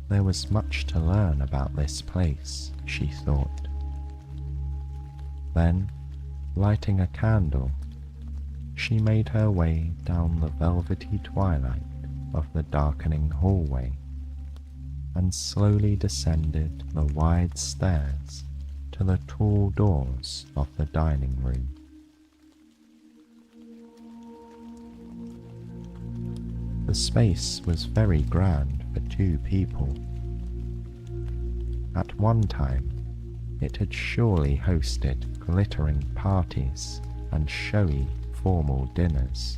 There was much to learn about this place, she thought. Then, lighting a candle, she made her way down the velvety twilight of the darkening hallway and slowly descended the wide stairs to the tall doors of the dining room. The space was very grand for 2 people. At one time, it had surely hosted glittering parties and showy formal dinners.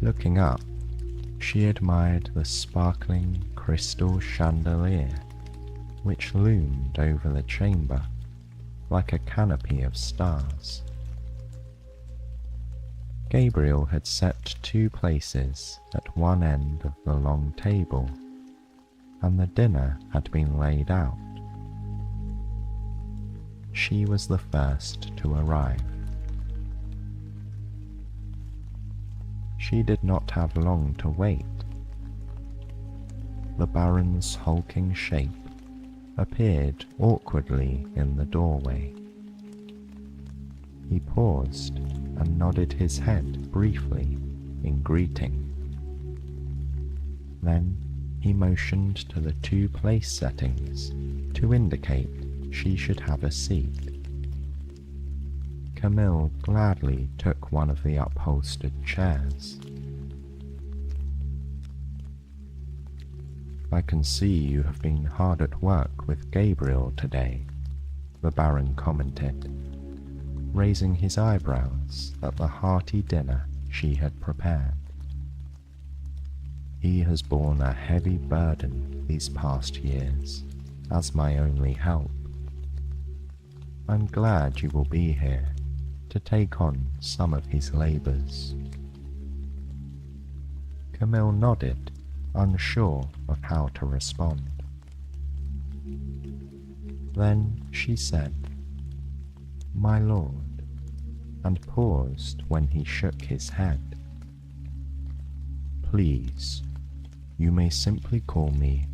Looking up, she admired the sparkling crystal chandelier which loomed over the chamber like a canopy of stars. Gabriel had set 2 places at one end of the long table, and the dinner had been laid out. She was the first to arrive. She did not have long to wait. The Baron's hulking shape appeared awkwardly in the doorway. He paused and nodded his head briefly in greeting. Then he motioned to the 2 place settings to indicate she should have a seat. Camille gladly took one of the upholstered chairs. "I can see you have been hard at work with Gabriel today," the Baron commented, raising his eyebrows at the hearty dinner she had prepared. He has borne a heavy burden these past years as my only help. I'm glad you will be here to take on some of his labours." Camille nodded, unsure of how to respond. Then she said, "My lord," and paused when he shook his head. "Please, you may simply call me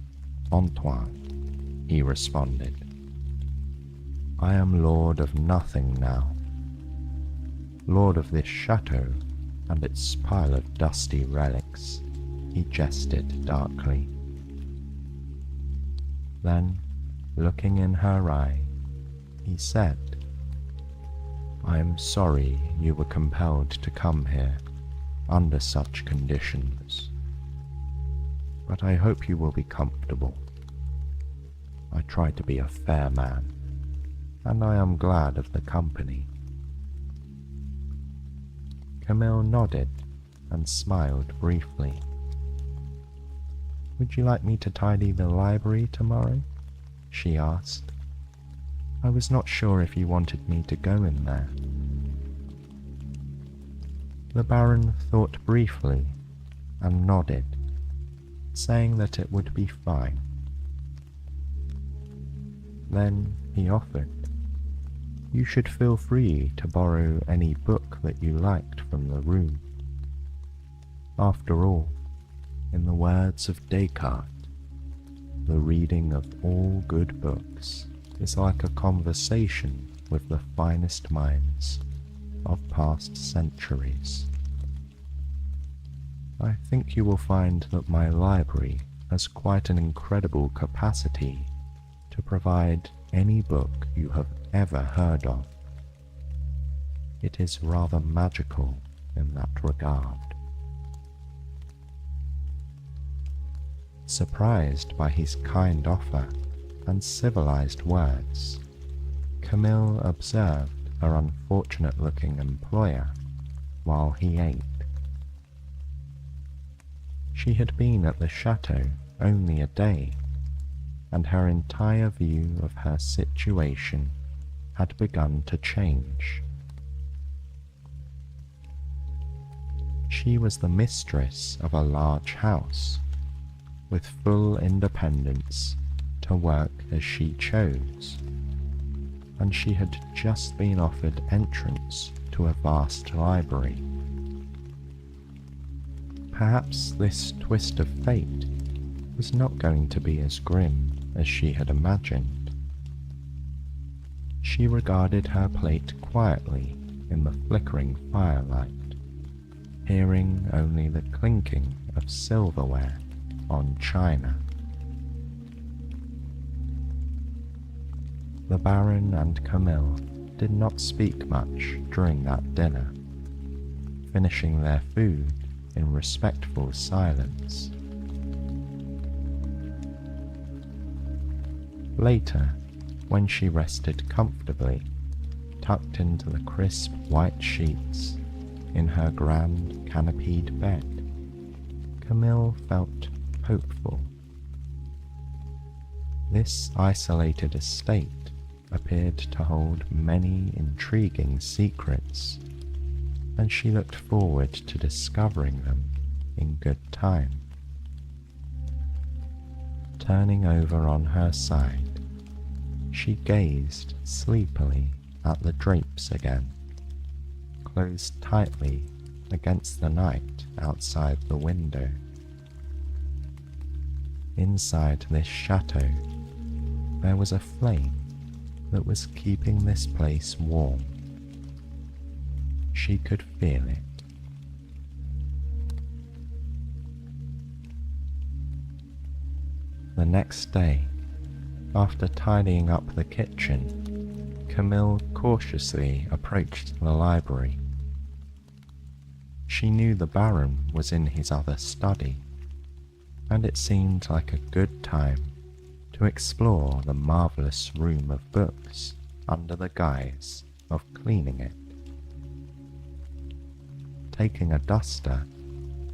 Antoine," he responded. "I am lord of nothing now. Lord of this chateau and its pile of dusty relics," he jested darkly. Then, looking in her eye, he said, "I am sorry you were compelled to come here under such conditions, but I hope you will be comfortable. I try to be a fair man, and I am glad of the company." Camille nodded and smiled briefly. "Would you like me to tidy the library tomorrow?" she asked. "I was not sure if you wanted me to go in there." The Baron thought briefly and nodded, saying that it would be fine. Then he offered, "You should feel free to borrow any book that you liked from the room. After all, in the words of Descartes, the reading of all good books is like a conversation with the finest minds of past centuries. I think you will find that my library has quite an incredible capacity to provide any book you have ever heard of. It is rather magical in that regard." Surprised by his kind offer and civilized words, Camille observed her unfortunate-looking employer while he ate. She had been at the chateau only a day, and her entire view of her situation had begun to change. She was the mistress of a large house, with full independence to work as she chose, and she had just been offered entrance to a vast library. Perhaps this twist of fate was not going to be as grim as she had imagined. She regarded her plate quietly in the flickering firelight, hearing only the clinking of silverware on china. The Baron and Camille did not speak much during that dinner, finishing their food in respectful silence. Later, when she rested comfortably, tucked into the crisp white sheets in her grand canopied bed, Camille felt hopeful. This isolated estate appeared to hold many intriguing secrets, and she looked forward to discovering them in good time. Turning over on her side, she gazed sleepily at the drapes again, closed tightly against the night outside the window. Inside this chateau, there was a flame that was keeping this place warm. She could feel it. The next day, after tidying up the kitchen, Camille cautiously approached the library. She knew the Baron was in his other study, and it seemed like a good time to explore the marvelous room of books under the guise of cleaning it. Taking a duster,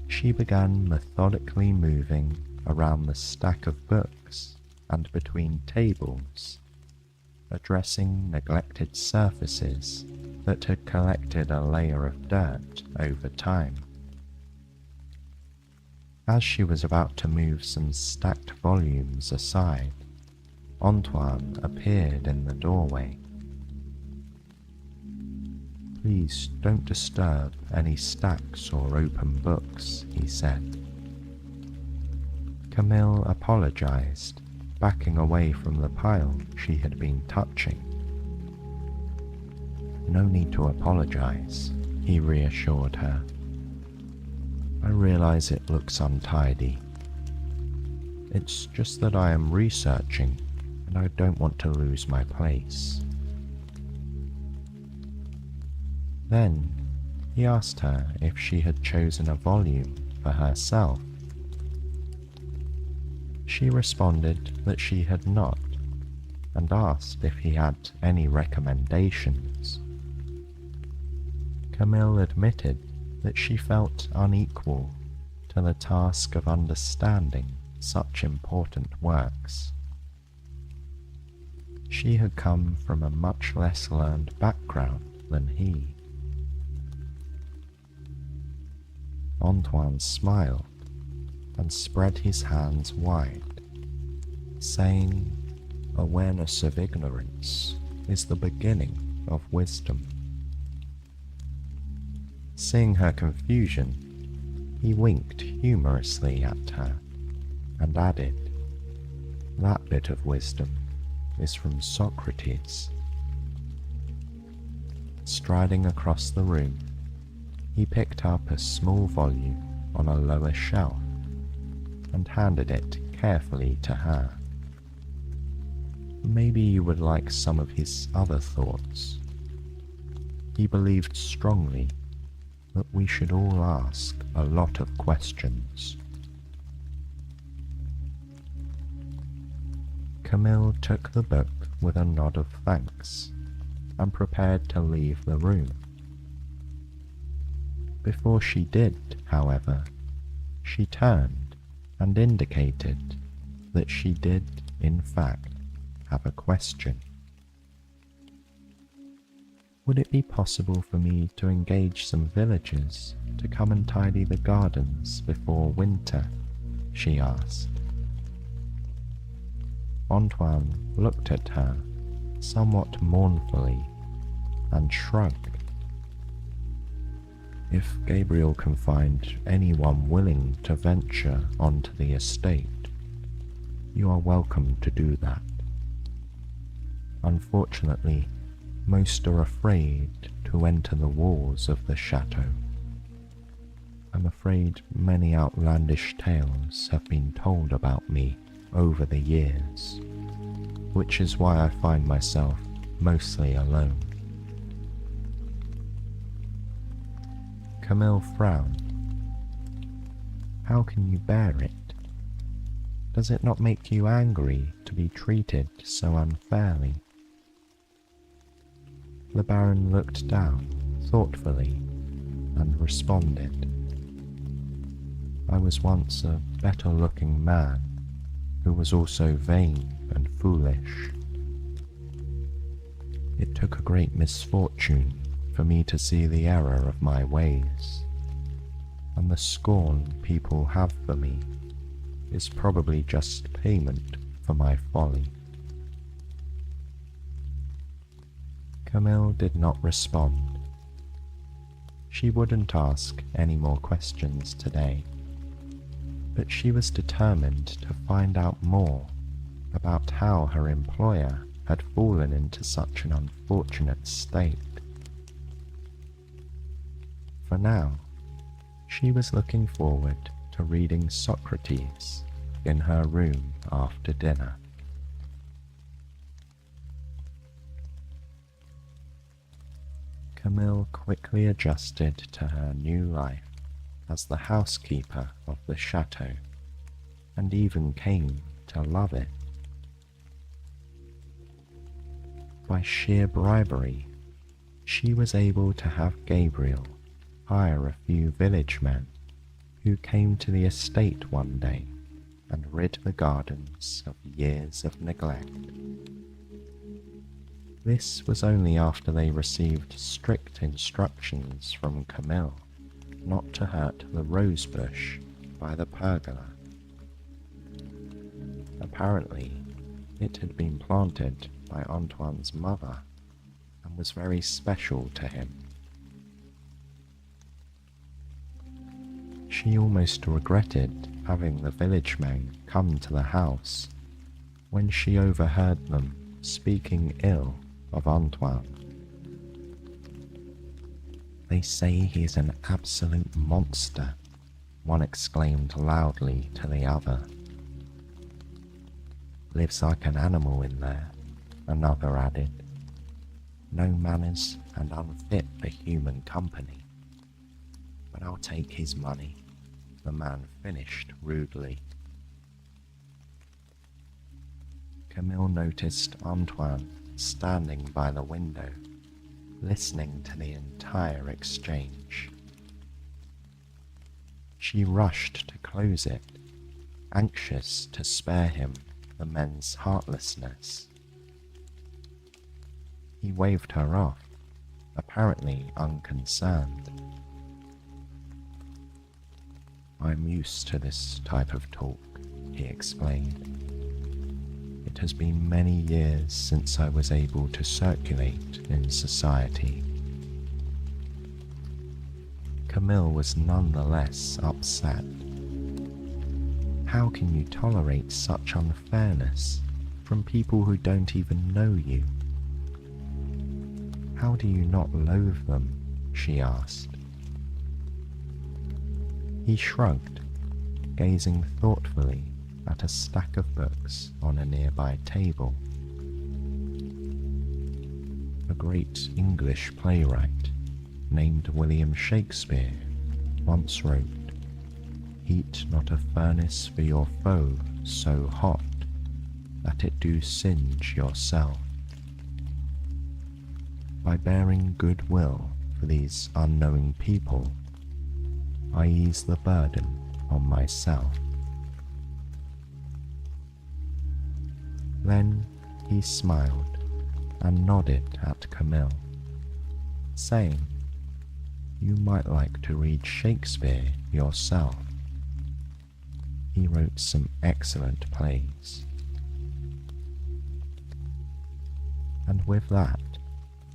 She began methodically moving around the stack of books and between tables, addressing neglected surfaces that had collected a layer of dirt over time. As she was about to move some stacked volumes aside, Antoine appeared in the doorway. "Please don't disturb any stacks or open books," he said. Camille apologized, backing away from the pile she had been touching. "No need to apologize," he reassured her. "I realize it looks untidy. It's just that I am researching and I don't want to lose my place." Then he asked her if she had chosen a volume for herself. She responded that she had not, and asked if he had any recommendations. Camille admitted that she felt unequal to the task of understanding such important works. She had come from a much less learned background than he. Antoine smiled and spread his hands wide, saying, "Awareness of ignorance is the beginning of wisdom." Seeing her confusion, he winked humorously at her and added, "That bit of wisdom is from Socrates." Striding across the room, he picked up a small volume on a lower shelf and handed it carefully to her. "Maybe you would like some of his other thoughts." He believed strongly that we should all ask a lot of questions. Camille took the book with a nod of thanks and prepared to leave the room. Before she did, however, she turned and indicated that she did, in fact, have a question. "Would it be possible for me to engage some villagers to come and tidy the gardens before winter?" she asked. Antoine looked at her somewhat mournfully and shrugged. "If Gabriel can find anyone willing to venture onto the estate, you are welcome to do that. Unfortunately, most are afraid to enter the walls of the chateau. I'm afraid many outlandish tales have been told about me over the years, which is why I find myself mostly alone." Camille frowned. "How can you bear it? Does it not make you angry to be treated so unfairly?" The Baron looked down thoughtfully and responded, "I was once a better-looking man who was also vain and foolish. It took a great misfortune for me to see the error of my ways, and the scorn people have for me is probably just payment for my folly." Camille did not respond. She wouldn't ask any more questions today, but she was determined to find out more about how her employer had fallen into such an unfortunate state. For now, she was looking forward to reading Socrates in her room after dinner. Camille quickly adjusted to her new life as the housekeeper of the chateau, and even came to love it. By sheer bribery, she was able to have Gabriel hire a few village men who came to the estate one day and rid the gardens of years of neglect. This was only after they received strict instructions from Camille not to hurt the rose bush by the pergola. Apparently, it had been planted by Antoine's mother and was very special to him. She almost regretted having the village men come to the house when she overheard them speaking ill of Antoine. "They say he is an absolute monster," one exclaimed loudly to the other. "Lives like an animal in there," another added. "No manners and unfit for human company. But I'll take his money," the man finished rudely. Camille noticed Antoine standing by the window, listening to the entire exchange. She rushed to close it, anxious to spare him the men's heartlessness. He waved her off, apparently unconcerned. "I'm used to this type of talk," he explained. "It has been many years since I was able to circulate in society." Camille was nonetheless upset. How can you tolerate such unfairness from people who don't even know you? How do you not loathe them? She asked. He shrugged, gazing thoughtfully at a stack of books on a nearby table. A great English playwright named William Shakespeare once wrote, "Heat not a furnace for your foe so hot that it do singe yourself." By bearing good will for these unknowing people, I ease the burden on myself. Then he smiled and nodded at Camille, saying, "You might like to read Shakespeare yourself. He wrote some excellent plays." And with that,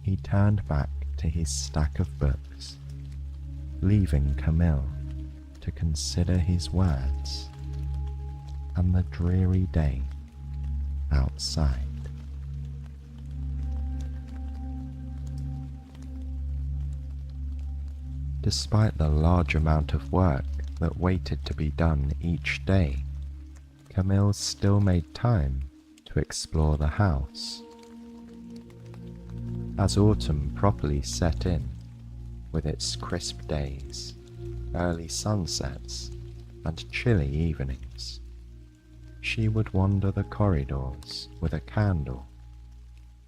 he turned back to his stack of books, leaving Camille to consider his words and the dreary day outside. Despite the large amount of work that waited to be done each day, Camille still made time to explore the house. As autumn properly set in, with its crisp days, early sunsets, and chilly evenings, she would wander the corridors with a candle,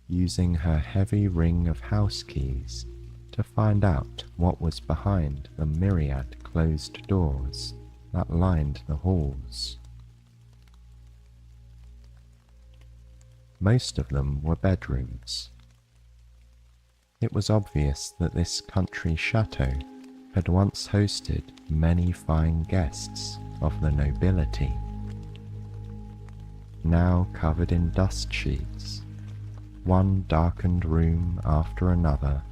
using her heavy ring of house keys to find out what was behind the myriad closed doors that lined the halls. Most of them were bedrooms. It was obvious that this country chateau had once hosted many fine guests of the nobility. Now covered in dust sheets, one darkened room after another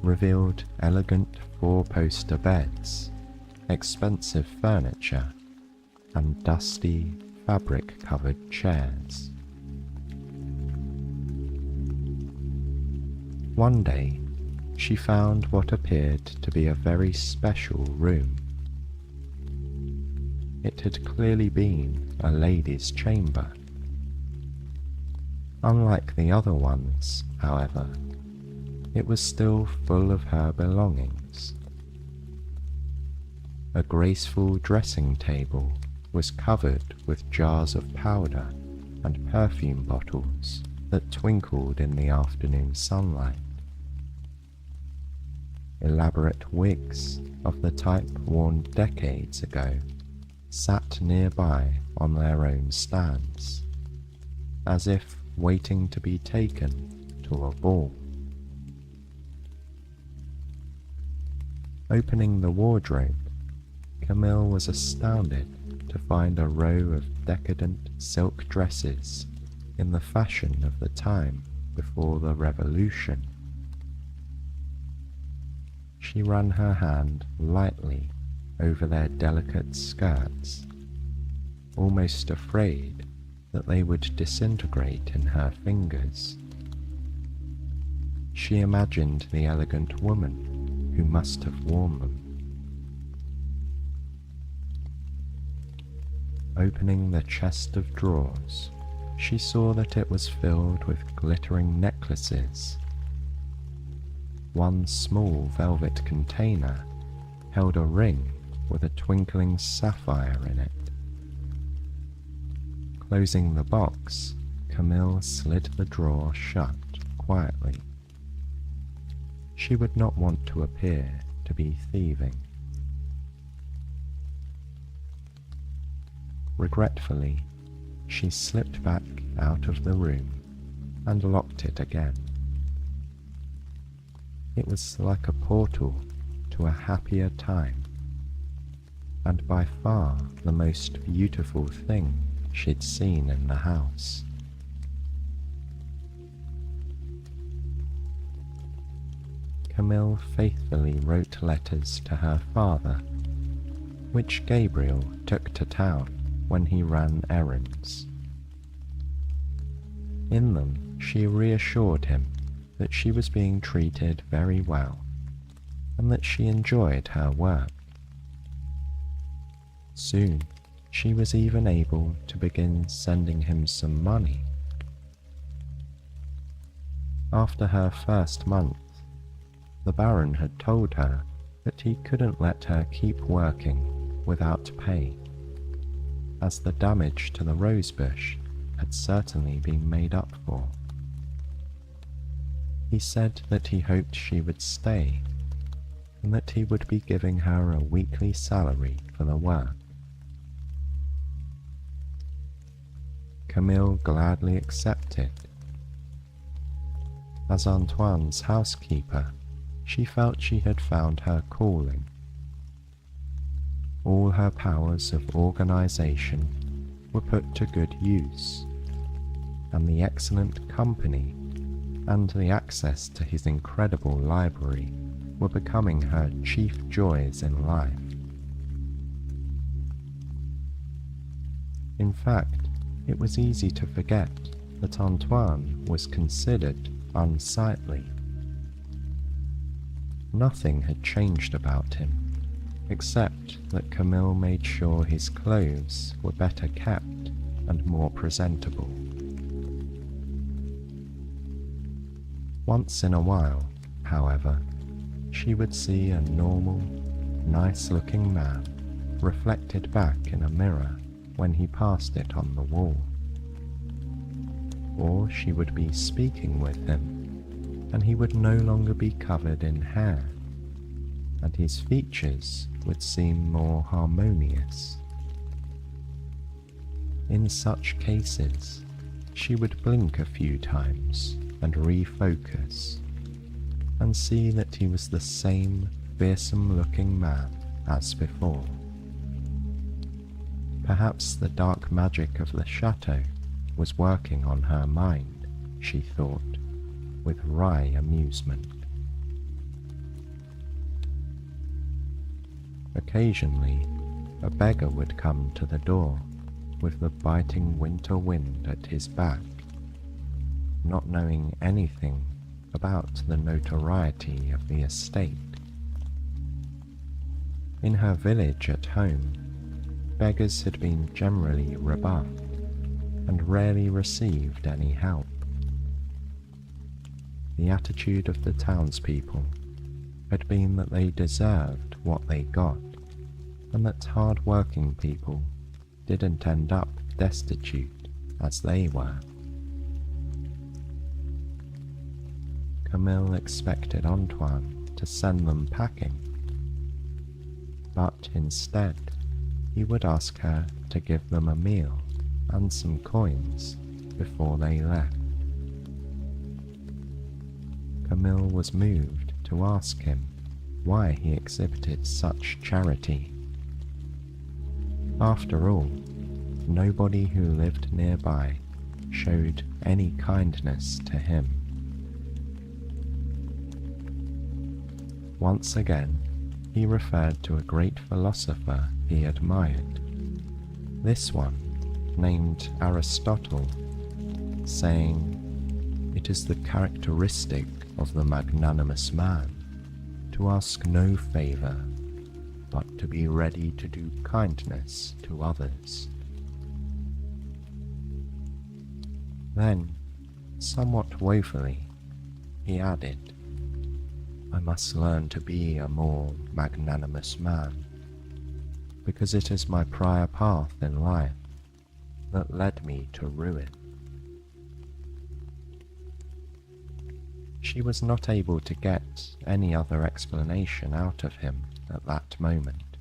revealed elegant four-poster beds, expensive furniture, and dusty, fabric-covered chairs. One day, she found what appeared to be a very special room. It had clearly been a lady's chamber. Unlike the other ones, however, it was still full of her belongings. A graceful dressing table was covered with jars of powder and perfume bottles that twinkled in the afternoon sunlight. elaborate wigs of the type worn decades ago sat nearby on their own stands, as if waiting to be taken to a ball. Opening the wardrobe, Camille was astounded to find a row of decadent silk dresses in the fashion of the time before the Revolution. She ran her hand lightly over their delicate skirts, almost afraid that they would disintegrate in her fingers. She imagined the elegant woman who must have worn them. Opening the chest of drawers, she saw that it was filled with glittering necklaces. One small velvet container held a ring with a twinkling sapphire in it. Closing the box, Camille slid the drawer shut quietly. She would not want to appear to be thieving. Regretfully, she slipped back out of the room and locked it again. It was like a portal to a happier time, and by far the most beautiful thing she'd seen in the house. Camille faithfully wrote letters to her father, which Gabriel took to town when he ran errands. In them, she reassured him that she was being treated very well and that she enjoyed her work. Soon, she was even able to begin sending him some money. After her first month, the Baron had told her that he couldn't let her keep working without pay, as the damage to the rosebush had certainly been made up for. He said that he hoped she would stay, and that he would be giving her a weekly salary for the work. Camille gladly accepted. As Antoine's housekeeper, she felt she had found her calling. All her powers of organization were put to good use, and the excellent company and the access to his incredible library were becoming her chief joys in life. In fact, it was easy to forget that Antoine was considered unsightly. Nothing had changed about him, except that Camille made sure his clothes were better kept and more presentable. Once in a while, however, she would see a normal, nice-looking man reflected back in a mirror when he passed it on the wall. Or she would be speaking with him, and he would no longer be covered in hair, and his features would seem more harmonious. In such cases, she would blink a few times and refocus, and see that he was the same fearsome-looking man as before. Perhaps the dark magic of the chateau was working on her mind, she thought, with wry amusement. Occasionally, a beggar would come to the door with the biting winter wind at his back, not knowing anything about the notoriety of the estate. In her village at home, beggars had been generally rebuffed and rarely received any help. The attitude of the townspeople had been that they deserved what they got, and that hard-working people didn't end up destitute as they were. Camille expected Antoine to send them packing, but instead he would ask her to give them a meal and some coins before they left. Camille was moved to ask him why he exhibited such charity. After all, nobody who lived nearby showed any kindness to him. Once again, he referred to a great philosopher he admired, this one named Aristotle, saying, "It is the characteristic of the magnanimous man to ask no favor, but to be ready to do kindness to others." Then, somewhat woefully, he added, "I must learn to be a more magnanimous man, because it is my prior path in life that led me to ruin." She was not able to get any other explanation out of him at that moment,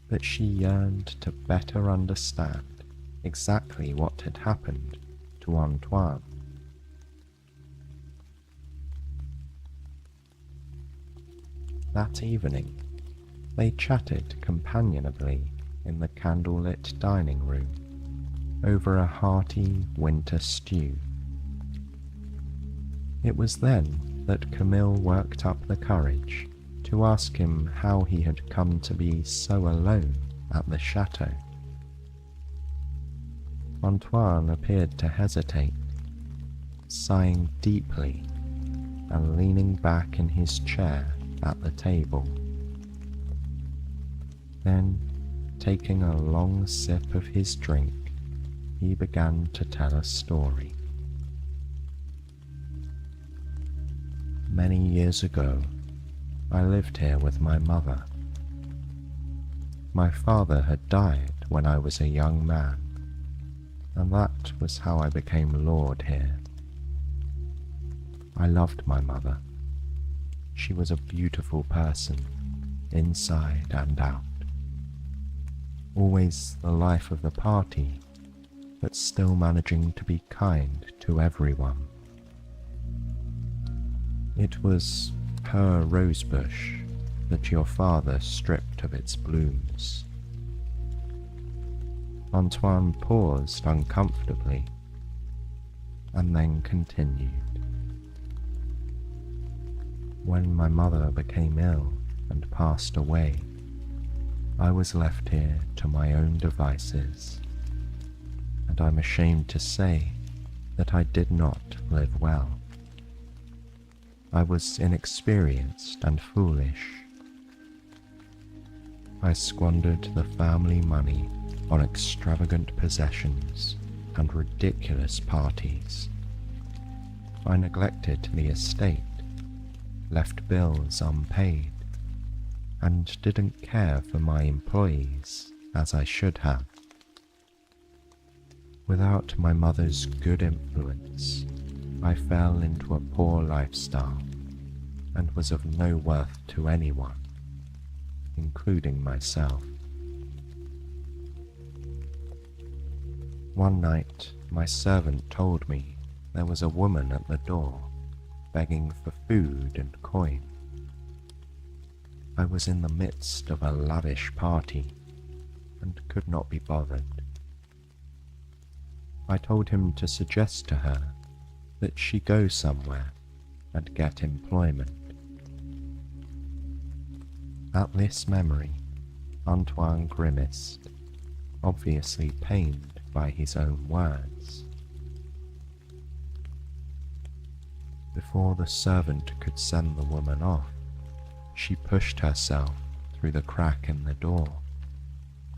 but she yearned to better understand exactly what had happened to Antoine. That evening, they chatted companionably in the candlelit dining room over a hearty winter stew. It was then that Camille worked up the courage to ask him how he had come to be so alone at the chateau. Antoine appeared to hesitate, sighing deeply and leaning back in his chair at the table. Then, taking a long sip of his drink, he began to tell a story. "Many years ago, I lived here with my mother. My father had died when I was a young man, and that was how I became lord here. I loved my mother. She was a beautiful person, inside and out. Always the life of the party, but still managing to be kind to everyone. It was her rosebush that your father stripped of its blooms." Antoine paused uncomfortably, and then continued. "When my mother became ill and passed away, I was left here to my own devices, and I'm ashamed to say that I did not live well. I was inexperienced and foolish. I squandered the family money on extravagant possessions and ridiculous parties. I neglected the estate, left bills unpaid, and didn't care for my employees as I should have. Without my mother's good influence, I fell into a poor lifestyle and was of no worth to anyone, including myself. One night, my servant told me there was a woman at the door, begging for food and coin. I was in the midst of a lavish party and could not be bothered. I told him to suggest to her that she go somewhere and get employment. At this memory, Antoine grimaced, obviously pained by his own words. Before the servant could send the woman off, she pushed herself through the crack in the door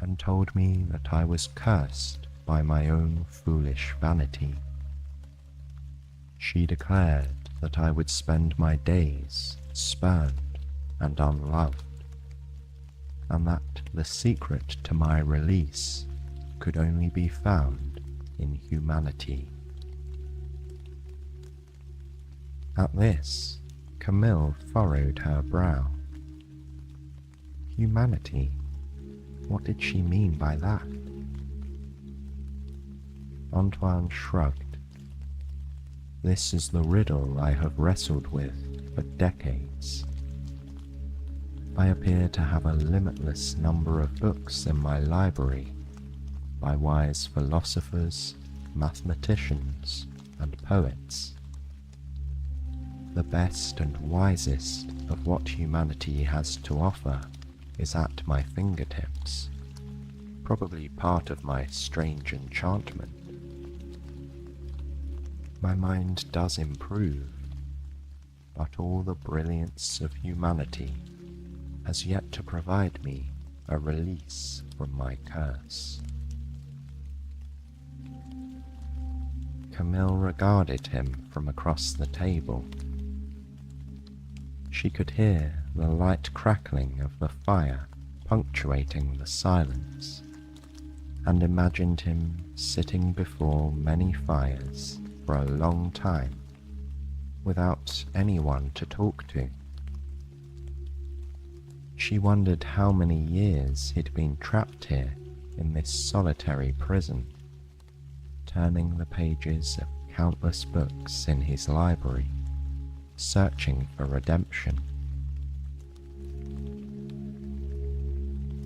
and told me that I was cursed by my own foolish vanity. She declared that I would spend my days spurned and unloved, and that the secret to my release could only be found in humanity. At this, Camille furrowed her brow. Humanity? What did she mean by that? Antoine shrugged. This is the riddle I have wrestled with for decades. I appear to have a limitless number of books in my library by wise philosophers, mathematicians, and poets. The best and wisest of what humanity has to offer is at my fingertips, probably part of my strange enchantment. My mind does improve, but all the brilliance of humanity has yet to provide me a release from my curse. Camille regarded him from across the table. She could hear the light crackling of the fire punctuating the silence, and imagined him sitting before many fires for a long time without anyone to talk to. She wondered how many years he'd been trapped here in this solitary prison, turning the pages of countless books in his library, searching for redemption.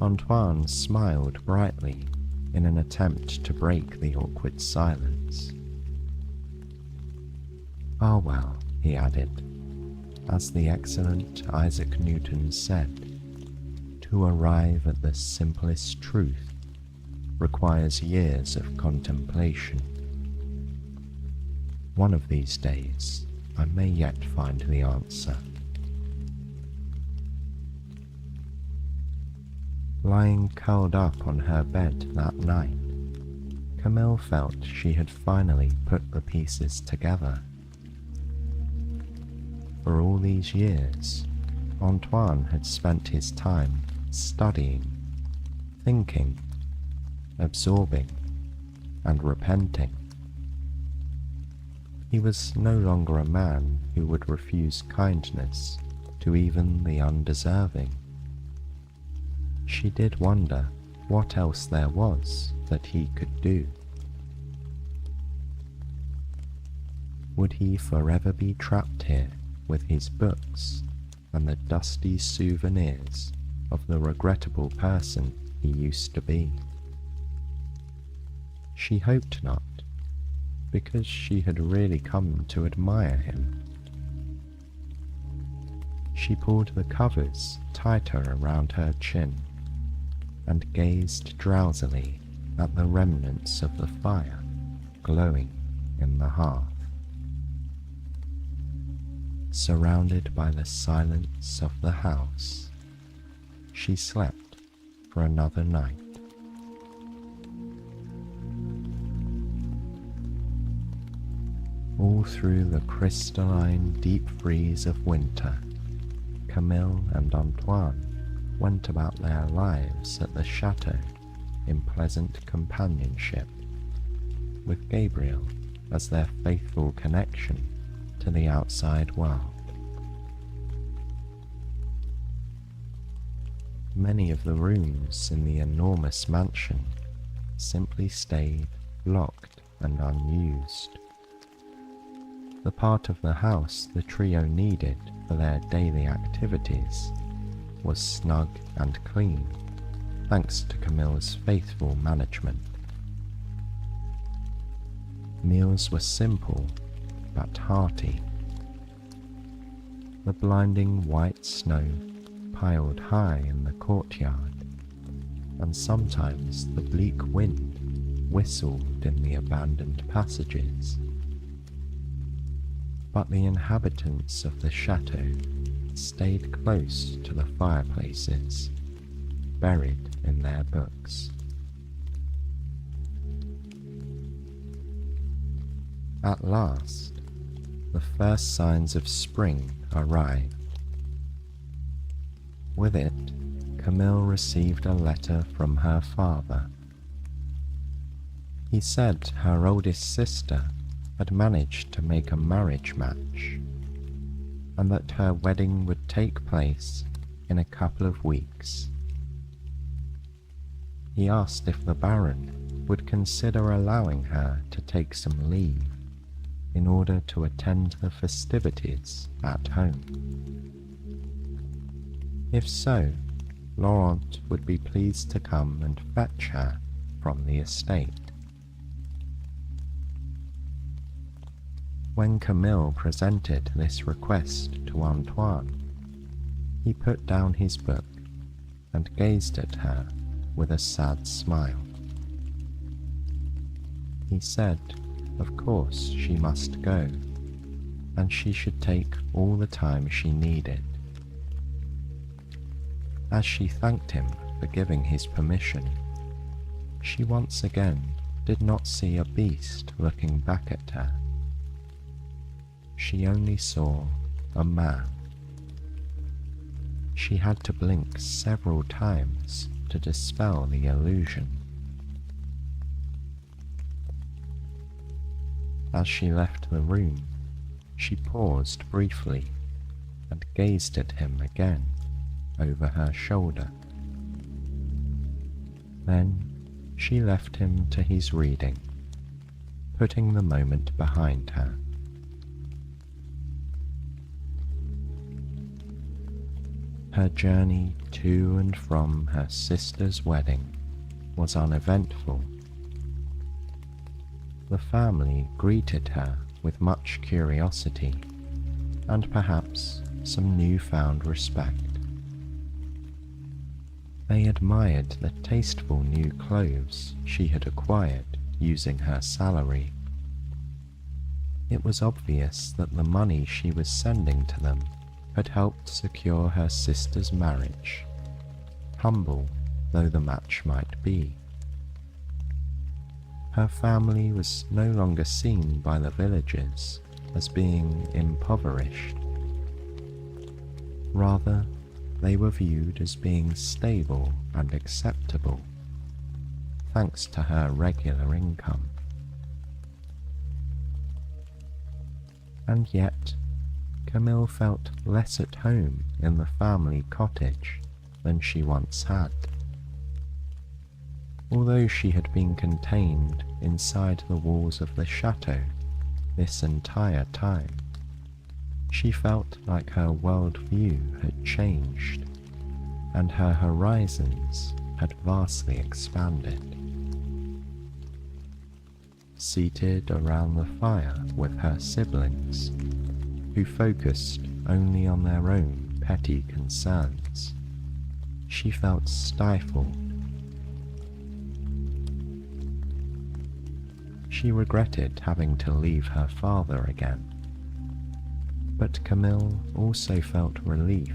Antoine smiled brightly in an attempt to break the awkward silence. Ah well, he added, as the excellent Isaac Newton said, to arrive at the simplest truth requires years of contemplation. One of these days, I may yet find the answer. Lying curled up on her bed that night, Camille felt she had finally put the pieces together. For all these years, Antoine had spent his time studying, thinking, absorbing, and repenting. He was no longer a man who would refuse kindness to even the undeserving. She did wonder what else there was that he could do. Would he forever be trapped here with his books and the dusty souvenirs of the regrettable person he used to be? She hoped not, because she had really come to admire him. She pulled the covers tighter around her chin and gazed drowsily at the remnants of the fire glowing in the hearth. Surrounded by the silence of the house, she slept for another night. All through the crystalline deep freeze of winter, Camille and Antoine went about their lives at the chateau in pleasant companionship, with Gabriel as their faithful connection to the outside world. Many of the rooms in the enormous mansion simply stayed locked and unused. The part of the house the trio needed for their daily activities was snug and clean, thanks to Camille's faithful management. Meals were simple but hearty. The blinding white snow piled high in the courtyard, and sometimes the bleak wind whistled in the abandoned passages. But the inhabitants of the chateau stayed close to the fireplaces, buried in their books. At last, the first signs of spring arrived. With it, Camille received a letter from her father. He said her oldest sister had managed to make a marriage match, and that her wedding would take place in a couple of weeks. He asked if the Baron would consider allowing her to take some leave in order to attend the festivities at home. If so, Laurent would be pleased to come and fetch her from the estate. When Camille presented this request to Antoine, he put down his book and gazed at her with a sad smile. He said, of course she must go, and she should take all the time she needed. As she thanked him for giving his permission, she once again did not see a beast looking back at her. She only saw a man. She had to blink several times to dispel the illusion. As she left the room, she paused briefly and gazed at him again over her shoulder. Then she left him to his reading, putting the moment behind her. Her journey to and from her sister's wedding was uneventful. The family greeted her with much curiosity and perhaps some newfound respect. They admired the tasteful new clothes she had acquired using her salary. It was obvious that the money she was sending to them had helped secure her sister's marriage, humble though the match might be. Her family was no longer seen by the villagers as being impoverished. Rather, they were viewed as being stable and acceptable, thanks to her regular income. And yet, Camille felt less at home in the family cottage than she once had. Although she had been contained inside the walls of the chateau this entire time, she felt like her worldview had changed, and her horizons had vastly expanded. Seated around the fire with her siblings, who focused only on their own petty concerns, she felt stifled. She regretted having to leave her father again, but Camille also felt relief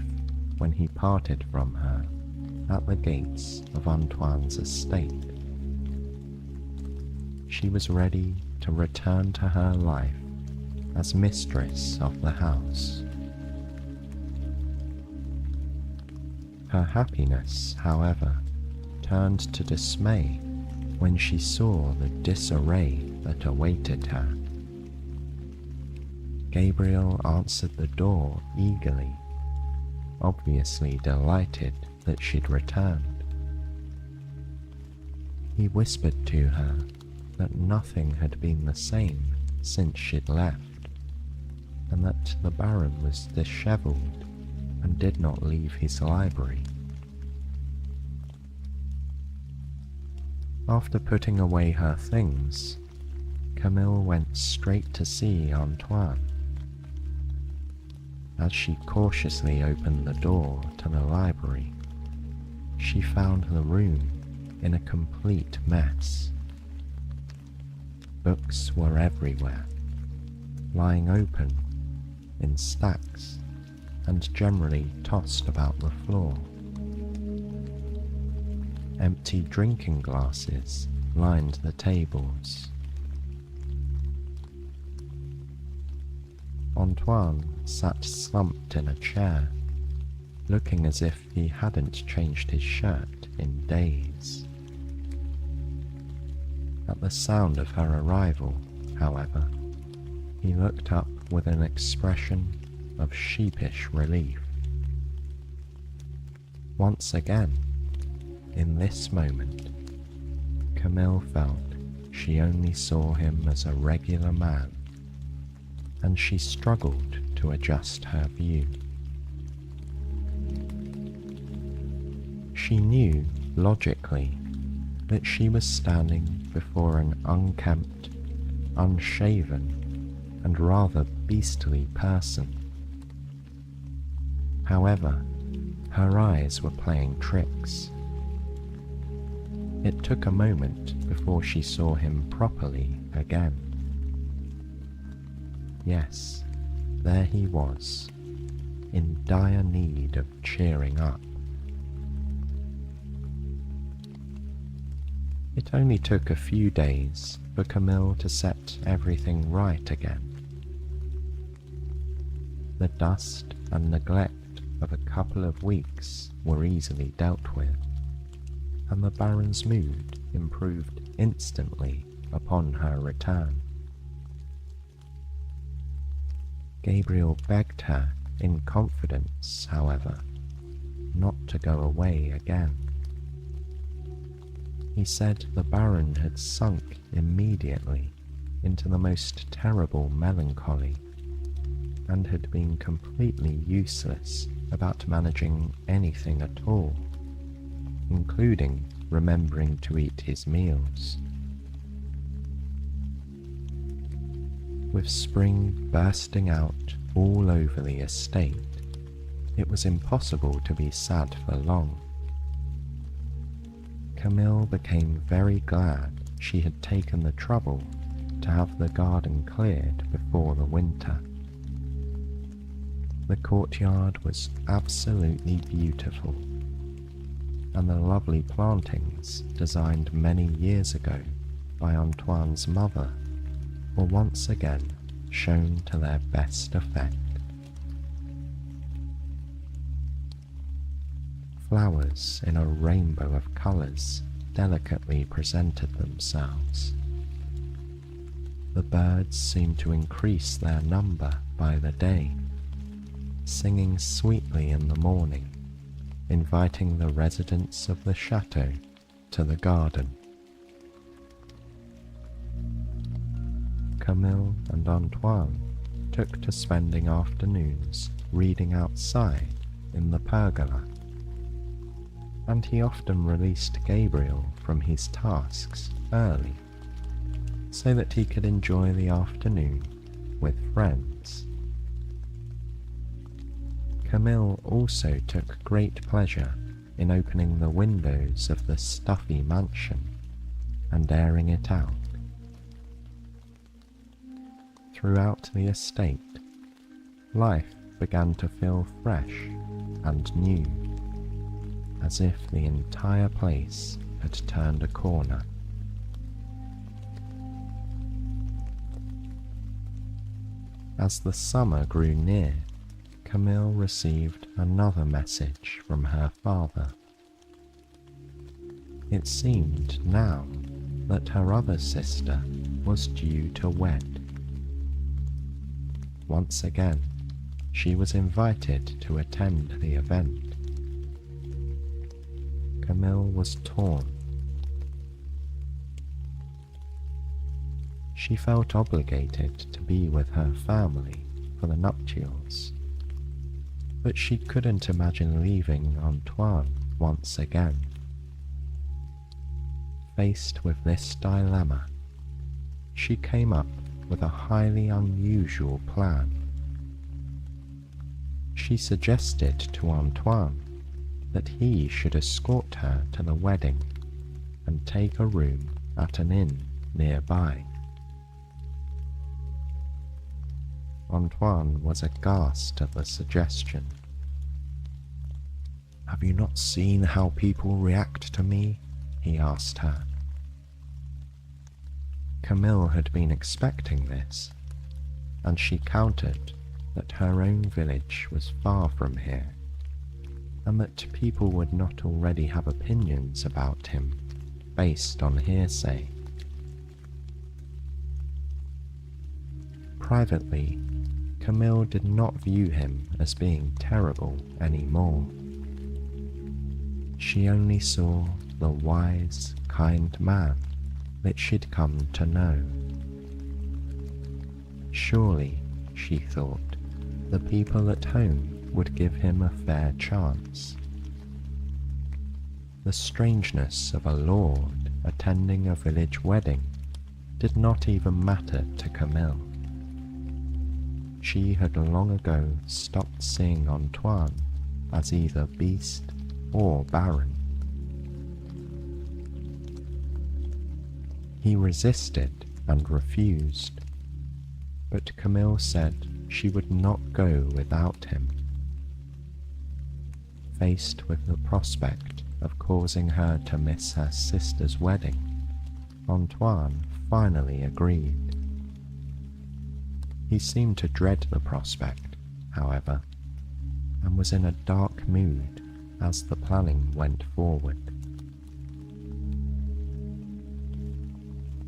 when he parted from her at the gates of Antoine's estate. She was ready to return to her life as mistress of the house. Her happiness, however, turned to dismay when she saw the disarray that awaited her. Gabriel answered the door eagerly, obviously delighted that she'd returned. He whispered to her that nothing had been the same since she'd left, and that the Baron was dishevelled and did not leave his library. After putting away her things, Camille went straight to see Antoine. As she cautiously opened the door to the library, she found the room in a complete mess. Books were everywhere, lying open in stacks and generally tossed about the floor. Empty drinking glasses lined the tables. Antoine sat slumped in a chair, looking as if he hadn't changed his shirt in days. At the sound of her arrival, however, he looked up with an expression of sheepish relief. Once again, in this moment, Camille felt she only saw him as a regular man, and she struggled to adjust her view. She knew, logically, that she was standing before an unkempt, unshaven, and rather beastly person. However, her eyes were playing tricks. It took a moment before she saw him properly again. Yes, there he was, in dire need of cheering up. It only took a few days for Camille to set everything right again. The dust and neglect of a couple of weeks were easily dealt with, and the Baron's mood improved instantly upon her return. Gabriel begged her in confidence, however, not to go away again. He said the Baron had sunk immediately into the most terrible melancholy and had been completely useless about managing anything at all, including remembering to eat his meals. With spring bursting out all over the estate, it was impossible to be sad for long. Camille became very glad she had taken the trouble to have the garden cleared before the winter. The courtyard was absolutely beautiful, and the lovely plantings designed many years ago by Antoine's mother were once again shown to their best effect. Flowers in a rainbow of colours delicately presented themselves. The birds seemed to increase their number by the day, singing sweetly in the morning, inviting the residents of the chateau to the garden. Camille and Antoine took to spending afternoons reading outside in the pergola, and he often released Gabriel from his tasks early, so that he could enjoy the afternoon with friends. Camille also took great pleasure in opening the windows of the stuffy mansion and airing it out. Throughout the estate, life began to feel fresh and new, as if the entire place had turned a corner. As the summer grew near, Camille received another message from her father. It seemed now that her other sister was due to wed. Once again, she was invited to attend the event. Camille was torn. She felt obligated to be with her family for the nuptials, but she couldn't imagine leaving Antoine once again. Faced with this dilemma, she came up with a highly unusual plan. She suggested to Antoine that he should escort her to the wedding and take a room at an inn nearby. Antoine was aghast at the suggestion. "Have you not seen how people react to me?" he asked her. Camille had been expecting this, and she countered that her own village was far from here, and that people would not already have opinions about him based on hearsay. Privately, Camille did not view him as being terrible anymore. She only saw the wise, kind man that she'd come to know. Surely, she thought, the people at home would give him a fair chance. The strangeness of a lord attending a village wedding did not even matter to Camille. She had long ago stopped seeing Antoine as either beast or baron. He resisted and refused, but Camille said she would not go without him. Faced with the prospect of causing her to miss her sister's wedding, Antoine finally agreed. He seemed to dread the prospect, however, and was in a dark mood as the planning went forward.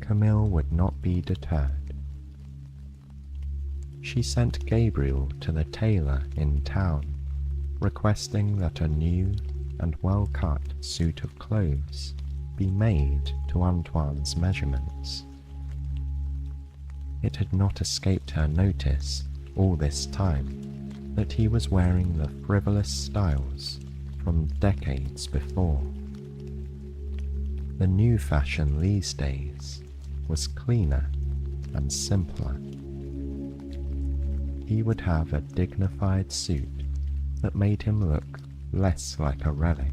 Camille would not be deterred. She sent Gabriel to the tailor in town, requesting that a new and well-cut suit of clothes be made to Antoine's measurements. It had not escaped her notice all this time that he was wearing the frivolous styles from decades before. The new fashion these days was cleaner and simpler. He would have a dignified suit that made him look less like a relic.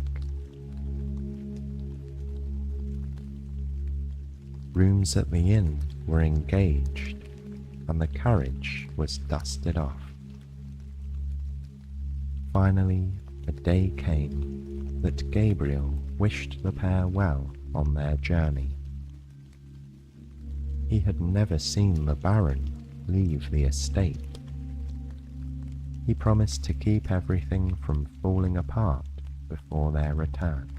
Rooms at the inn were engaged, and the carriage was dusted off. Finally, a day came that Gabriel wished the pair well on their journey. He had never seen the Baron leave the estate. He promised to keep everything from falling apart before their return.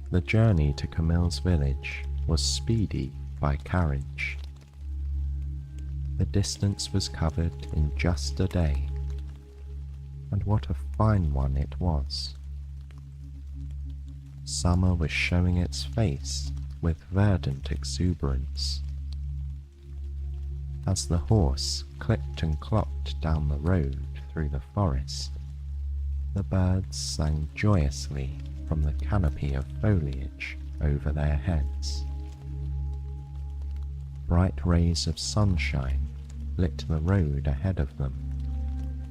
The journey to Camille's village was speedy by carriage. The distance was covered in just a day, and what a fine one it was. Summer was showing its face with verdant exuberance. As the horse clipped and clopped down the road through the forest, the birds sang joyously from the canopy of foliage over their heads. Bright rays of sunshine lit the road ahead of them,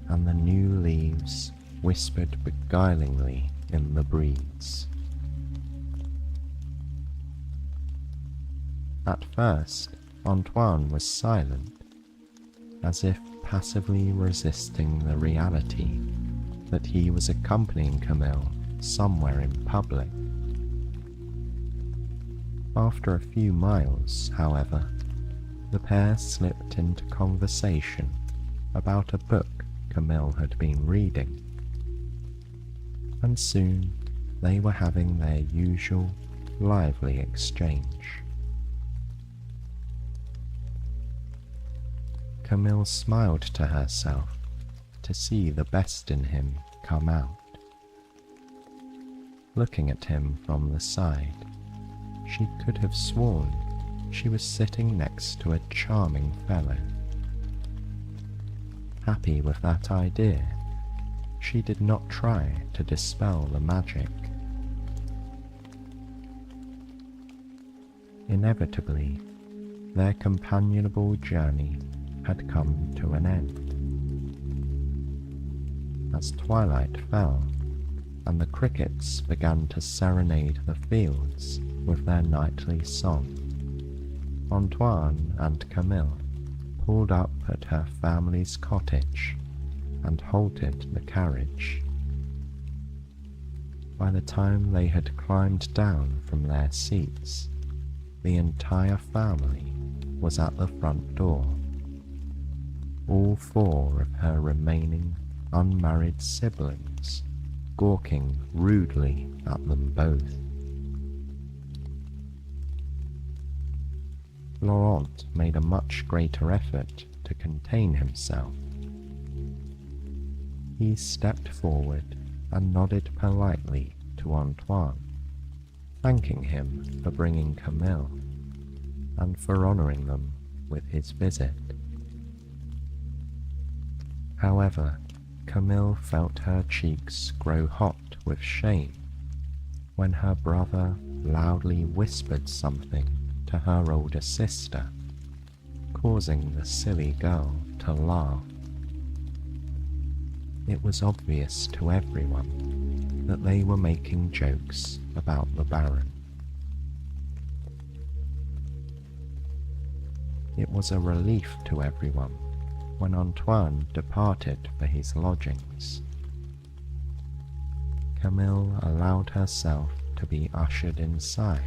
and the new leaves whispered beguilingly in the breeze. At first, Antoine was silent, as if passively resisting the reality that he was accompanying Camille somewhere in public. After a few miles, however, the pair slipped into conversation about a book Camille had been reading, and soon they were having their usual lively exchange. Camille smiled to herself to see the best in him come out. Looking at him from the side, she could have sworn she was sitting next to a charming fellow. Happy with that idea, she did not try to dispel the magic. Inevitably, their companionable journey had come to an end. As twilight fell, and the crickets began to serenade the fields with their nightly song, Antoine and Camille pulled up at her family's cottage and halted the carriage. By the time they had climbed down from their seats, the entire family was at the front door. All four of her remaining unmarried siblings gawking rudely at them both. Laurent made a much greater effort to contain himself. He stepped forward and nodded politely to Antoine, thanking him for bringing Camille and for honouring them with his visit. However, Camille felt her cheeks grow hot with shame when her brother loudly whispered something to her older sister, causing the silly girl to laugh. It was obvious to everyone that they were making jokes about the Baron. It was a relief to everyone when Antoine departed for his lodgings. Camille allowed herself to be ushered inside,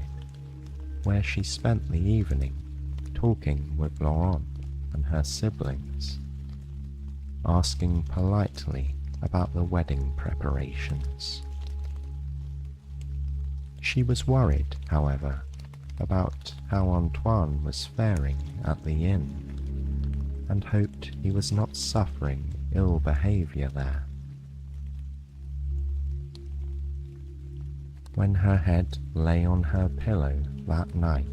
where she spent the evening talking with Laurent and her siblings, asking politely about the wedding preparations. She was worried, however, about how Antoine was faring at the inn, and hoped he was not suffering ill behaviour there. When her head lay on her pillow that night,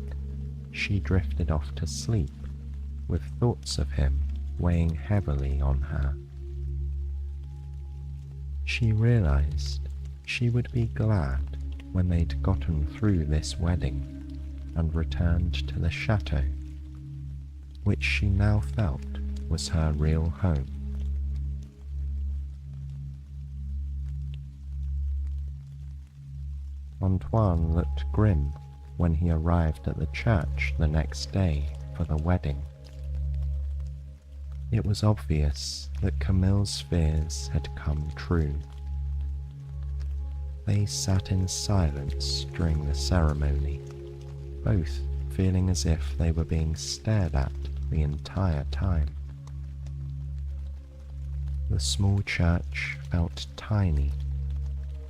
she drifted off to sleep, with thoughts of him weighing heavily on her. She realized she would be glad when they'd gotten through this wedding and returned to the chateau, which she now felt was her real home. Antoine looked grim when he arrived at the church the next day for the wedding. It was obvious that Camille's fears had come true. They sat in silence during the ceremony, both feeling as if they were being stared at the entire time. The small church felt tiny,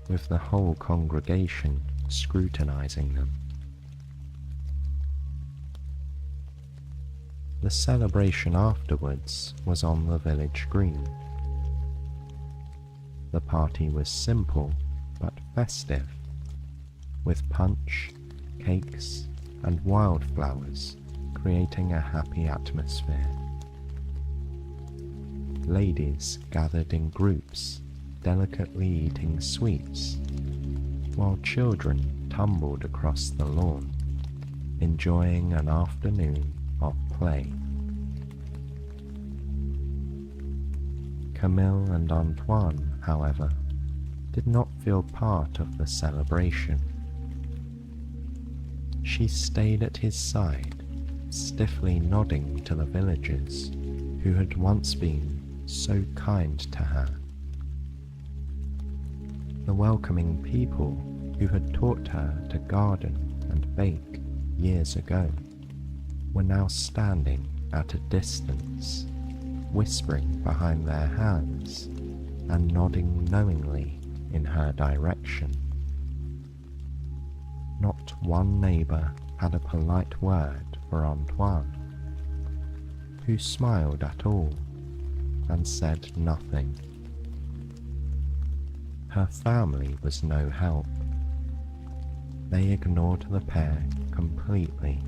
with the whole congregation scrutinizing them. The celebration afterwards was on the village green. The party was simple but festive, with punch, cakes, and wildflowers creating a happy atmosphere. Ladies gathered in groups, delicately eating sweets, while children tumbled across the lawn, enjoying an afternoon of play. Camille and Antoine, however, did not feel part of the celebration. She stayed at his side, stiffly nodding to the villagers who had once been so kind to her. The welcoming people who had taught her to garden and bake years ago were now standing at a distance, whispering behind their hands and nodding knowingly in her direction. Not one neighbour had a polite word for Antoine, who smiled at all and said nothing. Her family was no help. They ignored the pair completely.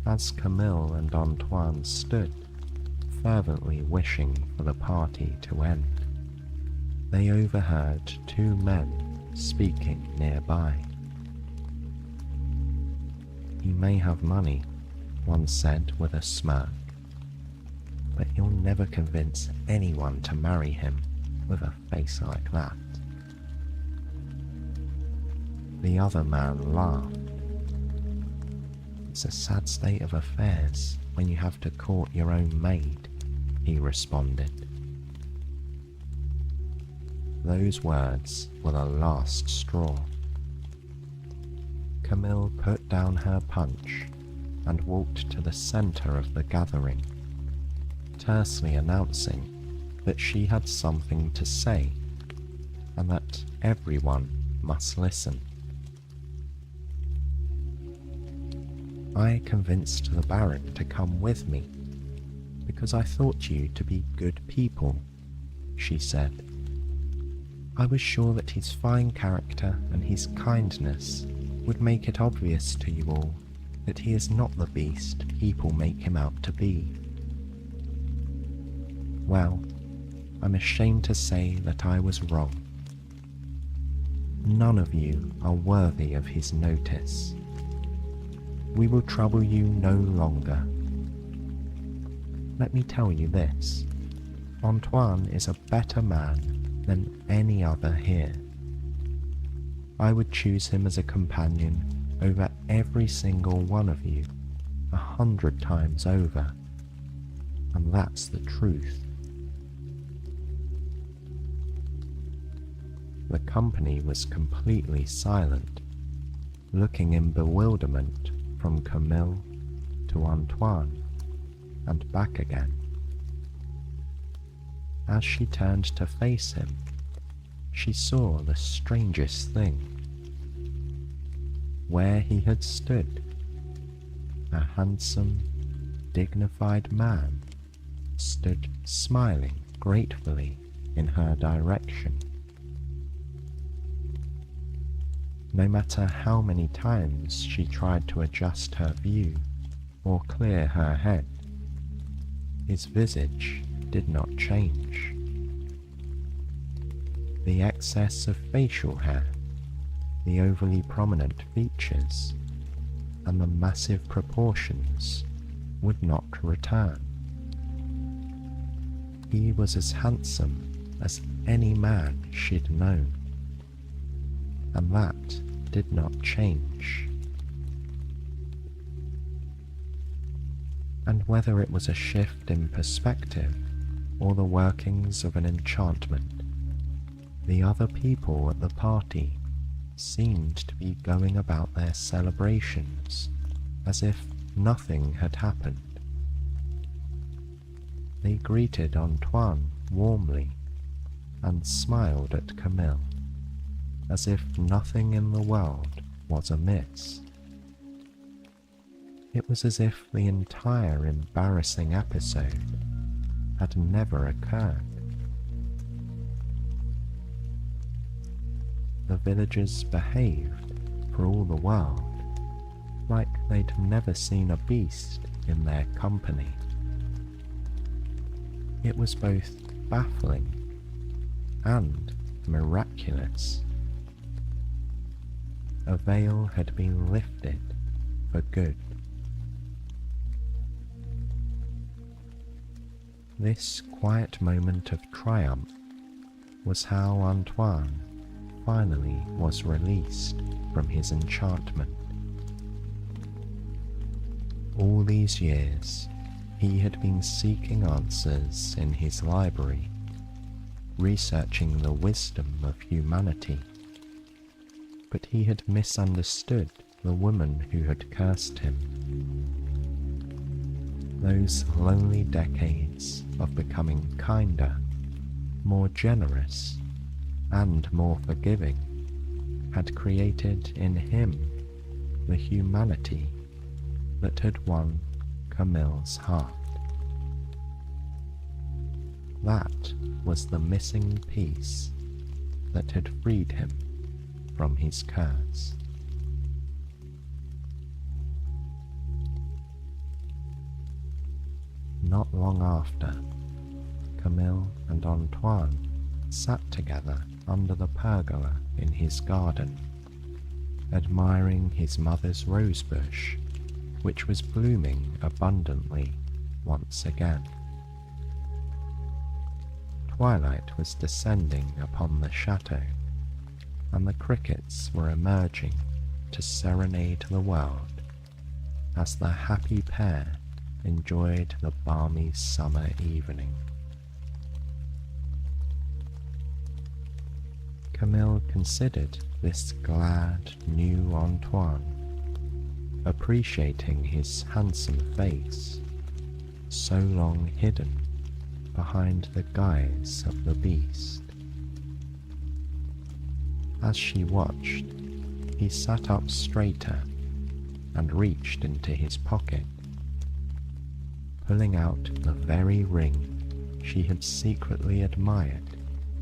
As Camille and Antoine stood, fervently wishing for the party to end, they overheard two men speaking nearby. "He may have money," one said with a smirk, "but he'll never convince anyone to marry him with a face like that." The other man laughed. "It's a sad state of affairs when you have to court your own maid," he responded. Those words were the last straw. Camille put down her punch and walked to the center of the gathering, tersely announcing that she had something to say and that everyone must listen. I convinced the Baron to come with me because I thought you to be good people, she said. I was sure that his fine character and his kindness would make it obvious to you all that he is not the beast people make him out to be. Well, I'm ashamed to say that I was wrong. None of you are worthy of his notice. We will trouble you no longer. Let me tell you this, Antoine is a better man than any other here. I would choose him as a companion over every single one of you 100 times over, and that's the truth. The company was completely silent, looking in bewilderment from Camille to Antoine and back again. As she turned to face him, she saw the strangest thing. Where he had stood, a handsome, dignified man stood smiling gratefully in her direction. No matter how many times she tried to adjust her view or clear her head, his visage did not change. The excess of facial hair, the overly prominent features, and the massive proportions would not return. He was as handsome as any man she'd known, and that did not change. And whether it was a shift in perspective or the workings of an enchantment, the other people at the party seemed to be going about their celebrations as if nothing had happened. They greeted Antoine warmly and smiled at Camille as if nothing in the world was amiss. It was as if the entire embarrassing episode had never occurred. The villagers behaved, for all the world, like they'd never seen a beast in their company. It was both baffling and miraculous. A veil had been lifted for good. This quiet moment of triumph was how Antoine finally was released from his enchantment. All these years, he had been seeking answers in his library, researching the wisdom of humanity, but he had misunderstood the woman who had cursed him. Those lonely decades of becoming kinder, more generous, and more forgiving had created in him the humanity that had won Camille's heart. That was the missing piece that had freed him from his curse. Not long after, Camille and Antoine sat together under the pergola in his garden, admiring his mother's rosebush, which was blooming abundantly once again. Twilight was descending upon the chateau, and the crickets were emerging to serenade the world as the happy pair enjoyed the balmy summer evening. Camille considered this glad new Antoine, appreciating his handsome face, so long hidden behind the guise of the beast. As she watched, he sat up straighter and reached into his pocket, pulling out the very ring she had secretly admired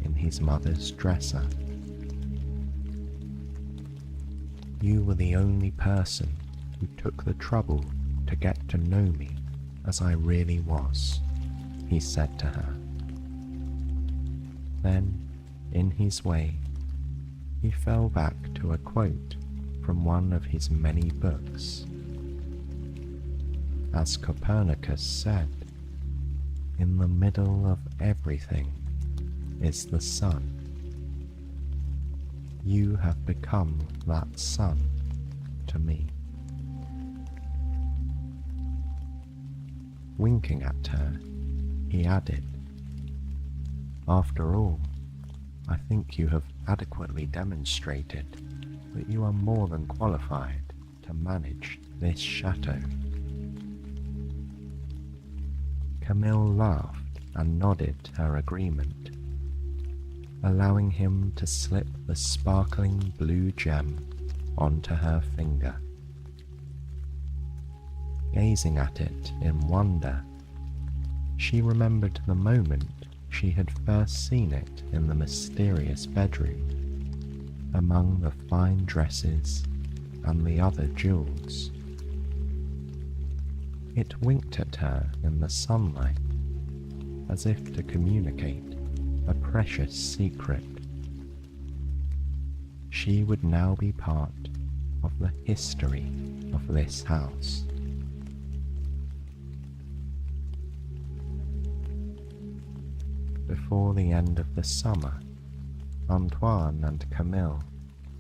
in his mother's dresser. "You were the only person who took the trouble to get to know me as I really was," he said to her. Then, in his way, he fell back to a quote from one of his many books. As Copernicus said, "In the middle of everything is the sun. You have become that sun to me." Winking at her, he added, "After all, I think you have adequately demonstrated that you are more than qualified to manage this chateau." Camille laughed and nodded her agreement, allowing him to slip the sparkling blue gem onto her finger. Gazing at it in wonder, she remembered the moment she had first seen it in the mysterious bedroom, among the fine dresses and the other jewels. It winked at her in the sunlight, as if to communicate a precious secret. She would now be part of the history of this house. Before the end of the summer, Antoine and Camille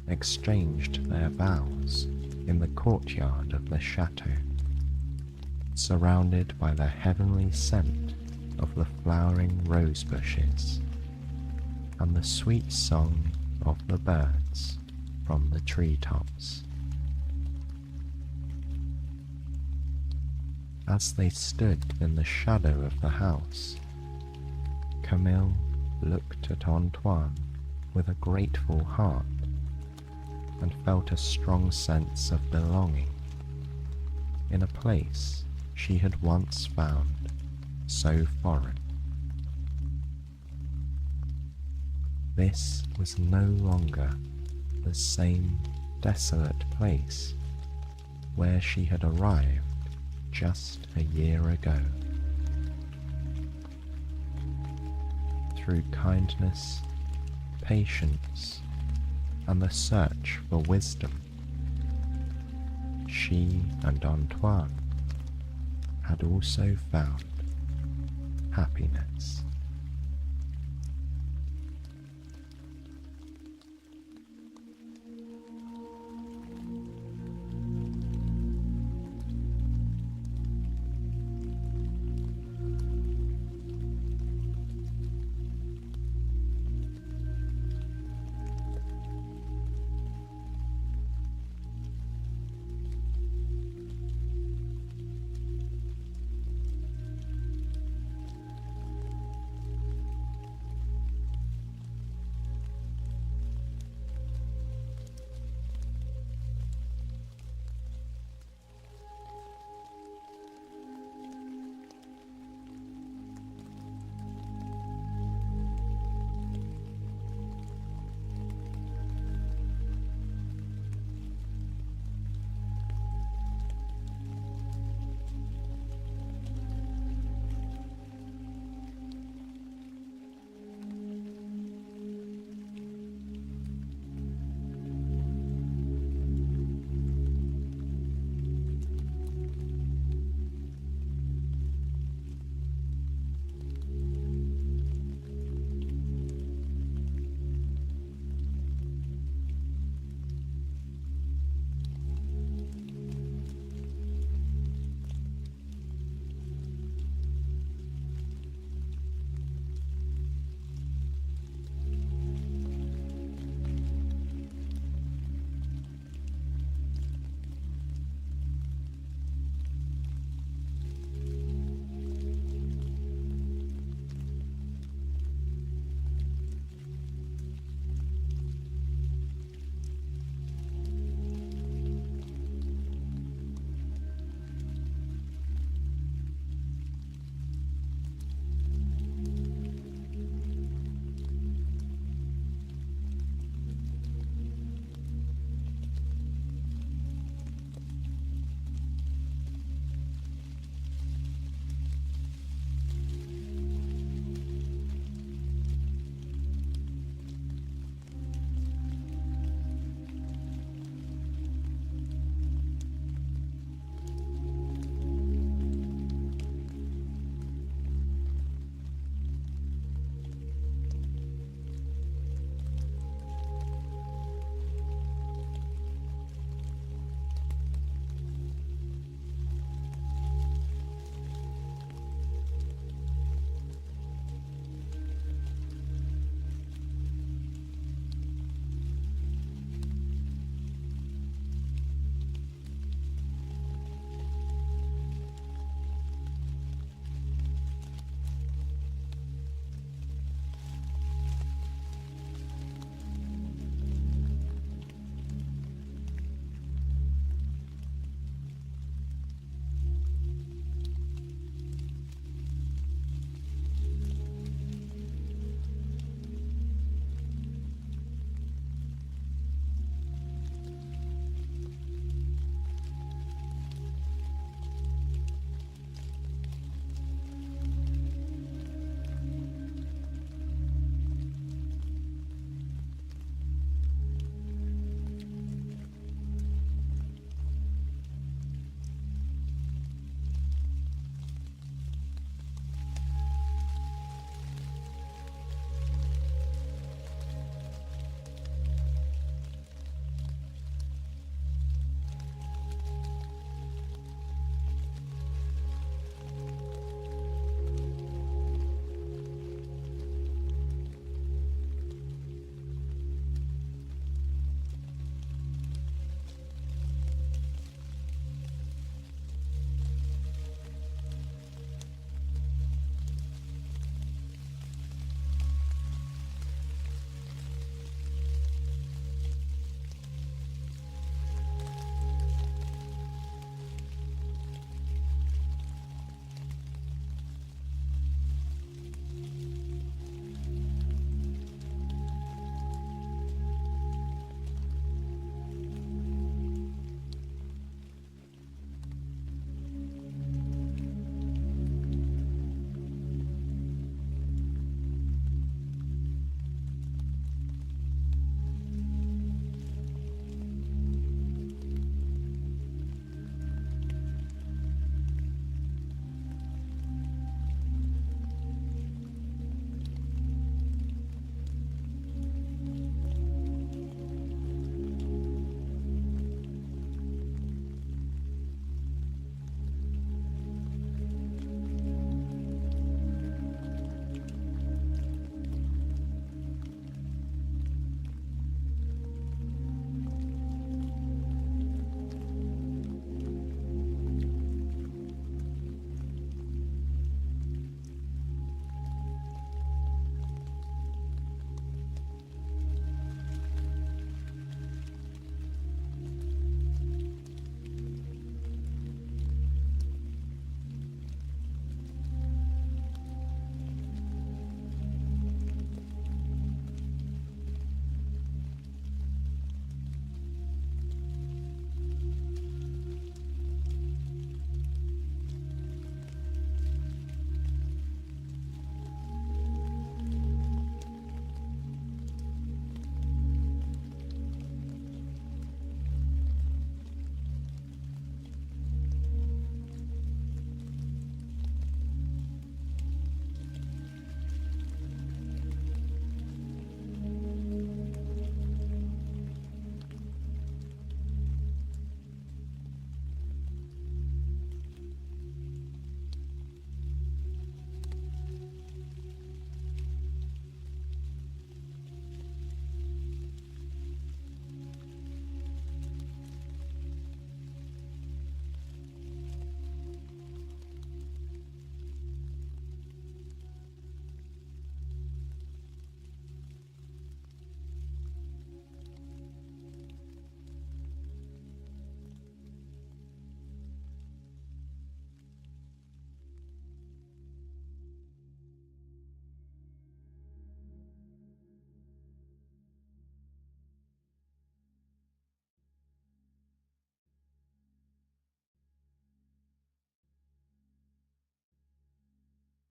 exchanged their vows in the courtyard of the chateau, surrounded by the heavenly scent of the flowering rose bushes and the sweet song of the birds from the treetops. As they stood in the shadow of the house, Camille looked at Antoine with a grateful heart and felt a strong sense of belonging in a place she had once found so foreign. This was no longer the same desolate place where she had arrived just a year ago. Through kindness, patience, and the search for wisdom, she and Antoine had also found happiness.